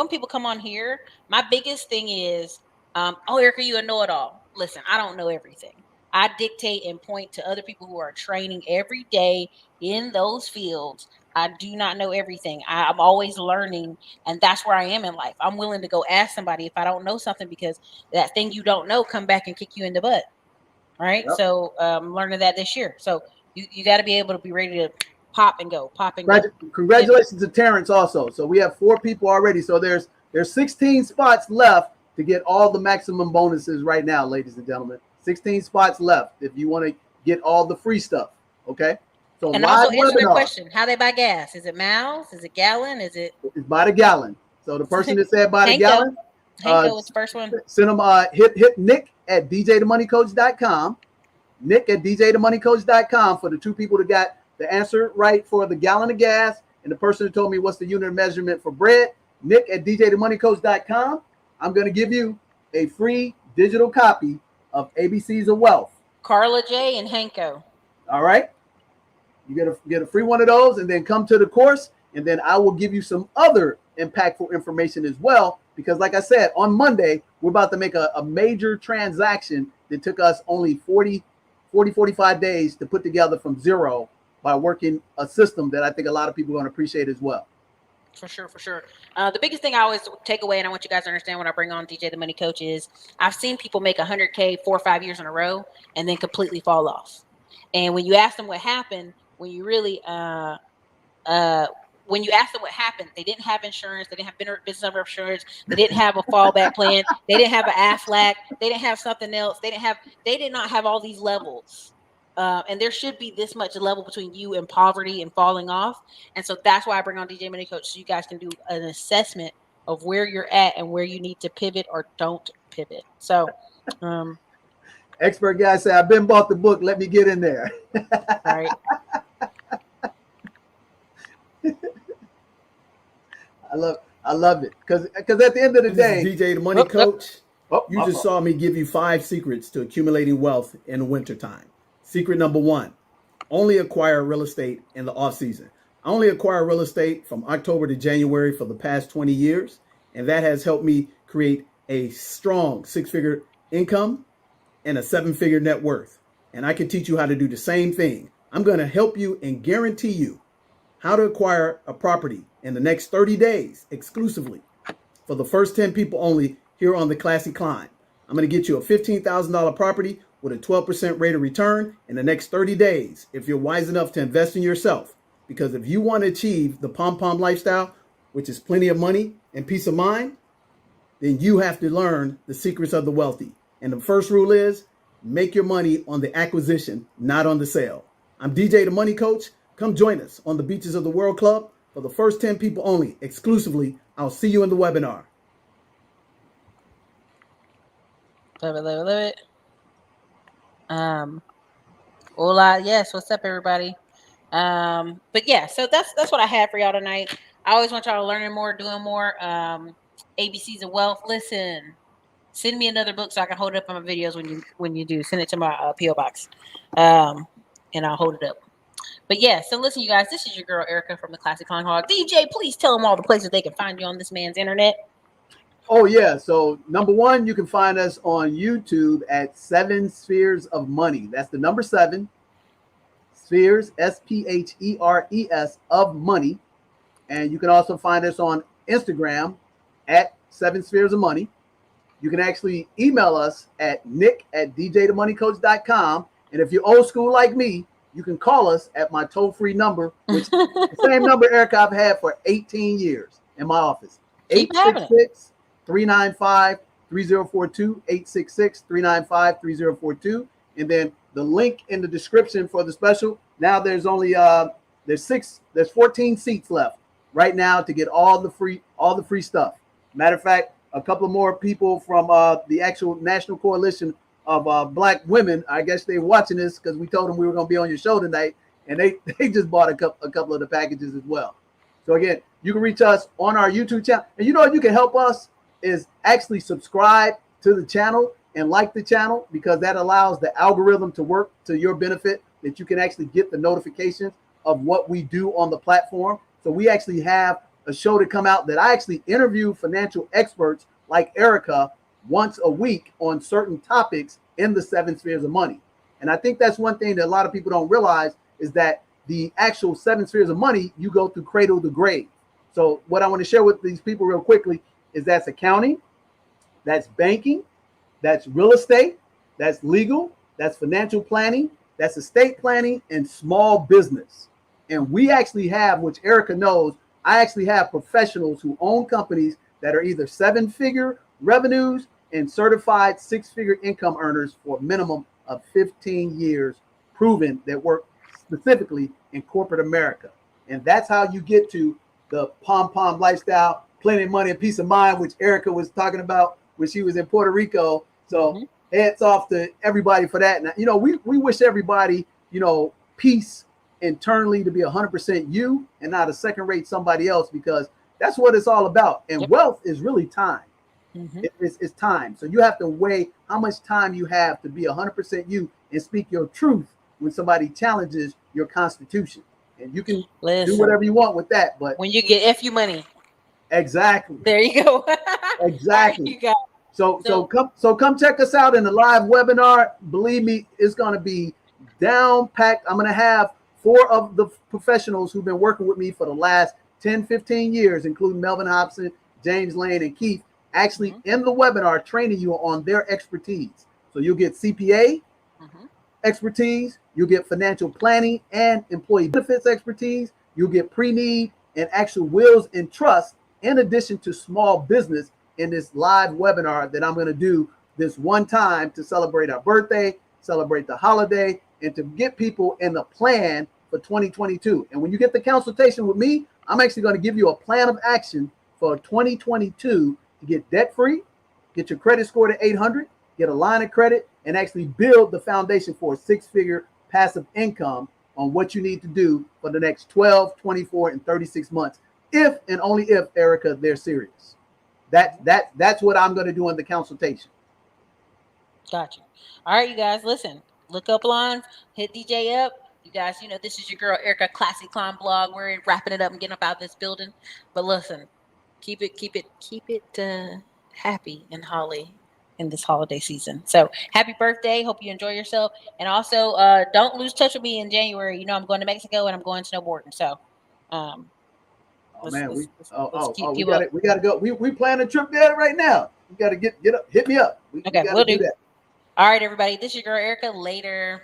people come on here, my biggest thing is, oh, Ericka, you a know-it-all. Listen, I don't know everything. I dictate and point to other people who are training every day in those fields. I do not know everything. I'm always learning, and that's where I am in life. I'm willing to go ask somebody if I don't know something, because that thing you don't know come back and kick you in the butt. Right? Yep. So I'm learning that this year. So you got to be able to be ready to pop and go. Congratulations to Terrence also. So we have 4 people already. So there's 16 spots left to get all the maximum bonuses right now, ladies and gentlemen. 16 spots left if you want to get all the free stuff. Okay. So and also answer their question: how they buy gas? Is it miles? Is it gallon? Is it? It's by the gallon. So the person that said by the gallon, Hanko was the first one. Send them hit Nick at DJTheMoneyCoach.com. Nick at DJTheMoneyCoach.com for the 2 people that got the answer right for the gallon of gas, and the person who told me what's the unit of measurement for bread. Nick at DJTheMoneyCoach.com. I'm going to give you a free digital copy of ABCs of Wealth. Carla J and Hanko. All right. You get a free one of those, and then come to the course, and then I will give you some other impactful information as well. Because like I said, on Monday, we're about to make a major transaction that took us only 45 days to put together from zero by working a system that I think a lot of people are going to appreciate as well. For sure. The biggest thing I always take away, and I want you guys to understand when I bring on DJ the Money Coach, is I've seen people make 100K 4 or 5 years in a row and then completely fall off. And when you ask them what happened, when you ask them what happened, they didn't have insurance, they didn't have business number insurance, they didn't have a fallback plan, they didn't have an AFLAC, they didn't have something else, they did not have all these levels. And there should be this much level between you and poverty and falling off. And so that's why I bring on DJ Money Coach, so you guys can do an assessment of where you're at and where you need to pivot or don't pivot. So expert guy said, I've been bought the book, let me get in there. All right. I love it because at the end of the day, DJ the Money Coach, you just saw me give you 5 secrets to accumulating wealth in the wintertime. Secret number 1, only acquire real estate in the off season. I only acquire real estate from October to January for the past 20 years, and that has helped me create a strong 6-figure income and a 7-figure net worth. And I can teach you how to do the same thing. I'm going to help you and guarantee you how to acquire a property in the next 30 days exclusively for the first 10 people only here on the Classy Climb. I'm going to get you a $15,000 property with a 12% rate of return in the next 30 days if you're wise enough to invest in yourself. Because if you want to achieve the pom-pom lifestyle, which is plenty of money and peace of mind, then you have to learn the secrets of the wealthy. And the first rule is make your money on the acquisition, not on the sale. I'm DJ the Money Coach. Come join us on the Beaches of the World Club for the first 10 people only, exclusively. I'll see you in the webinar. Love it. Hola, yes, what's up, everybody? But yeah, so that's what I had for y'all tonight. I always want y'all learning more, doing more. ABCs of Wealth. Listen, send me another book so I can hold it up on my videos when you do. Send it to my PO box, and I'll hold it up. But yeah, so listen, you guys, this is your girl Ericka from the Classic Climb Hog. DJ, please tell them all the places they can find you on this man's internet. Oh yeah, so number 1, you can find us on YouTube at 7 Spheres of Money. That's the number 7 Spheres, SPHERES of Money. And you can also find us on Instagram at 7 Spheres of Money. You can actually email us at nick@djthemoneycoach.com. And if you're old school like me, you can call us at my toll-free number, which is the same number, Ericka, I've had for 18 years in my office. 866-395-3042, 866-395-3042. And then the link in the description for the special. Now there's only there's 14 seats left right now to get all the free stuff. Matter of fact, a couple of more people from the actual National Coalition of Black Women, I guess they're watching this because we told them we were going to be on your show tonight, and they just bought a couple of the packages as well. So again, you can reach us on our YouTube channel, and you know what you can help us is actually subscribe to the channel and like the channel, because that allows the algorithm to work to your benefit, that you can actually get the notifications of what we do on the platform. So we actually have a show to come out that I actually interview financial experts like Ericka once a week on certain topics in the 7 spheres of money. And I think that's one thing that a lot of people don't realize is that the actual 7 spheres of money, you go through cradle to grave. So what I want to share with these people real quickly is that's accounting, that's banking, that's real estate, that's legal, that's financial planning, that's estate planning, and small business. And we actually have, which Ericka knows, I actually have professionals who own companies that are either 7-figure revenues and certified 6-figure income earners for a minimum of 15 years, proven that work specifically in corporate America. And that's how you get to the pom-pom lifestyle, plenty of money and peace of mind, which Ericka was talking about when she was in Puerto Rico. So hats off to everybody for that. Now, you know, we wish everybody, you know, peace internally, to be 100% you and not a second-rate somebody else, because that's what it's all about. And wealth is really time. It's time. So you have to weigh how much time you have to be 100% you and speak your truth when somebody challenges your constitution. And you can do whatever you want with that. But when you get FU money. Exactly. There you go. Exactly. Right, you got So come check us out in the live webinar. Believe me, it's going to be down packed. I'm going to have 4 of the professionals who've been working with me for the last 10, 15 years, including Melvin Hobson, James Lane, and Keith, actually in the webinar training you on their expertise. So you'll get CPA expertise, you'll get financial planning and employee benefits expertise, you'll get pre-need and actual wills and trust, in addition to small business, in this live webinar that I'm going to do this one time to celebrate our birthday, celebrate the holiday, and to get people in the plan for 2022. And when you get the consultation with me, I'm actually going to give you a plan of action for 2022 to get debt-free, get your credit score to 800, get a line of credit, and actually build the foundation for a 6-figure passive income on what you need to do for the next 12, 24, and 36 months. If and only if, Ericka, they're serious. That's what I'm going to do in the consultation. Gotcha. All right, you guys, listen, look up on, hit DJ up. You guys, you know, this is your girl Ericka, Classic Climb Blog. We're wrapping it up and getting up out this building. But listen, keep it happy and holly in this holiday season. So happy birthday. Hope you enjoy yourself. And also don't lose touch with me in January. You know, I'm going to Mexico and I'm going snowboarding. So we gotta go. We plan a trip there right now. We gotta get up, hit me up. We gotta we'll do that. All right, everybody. This is your girl Ericka. Later.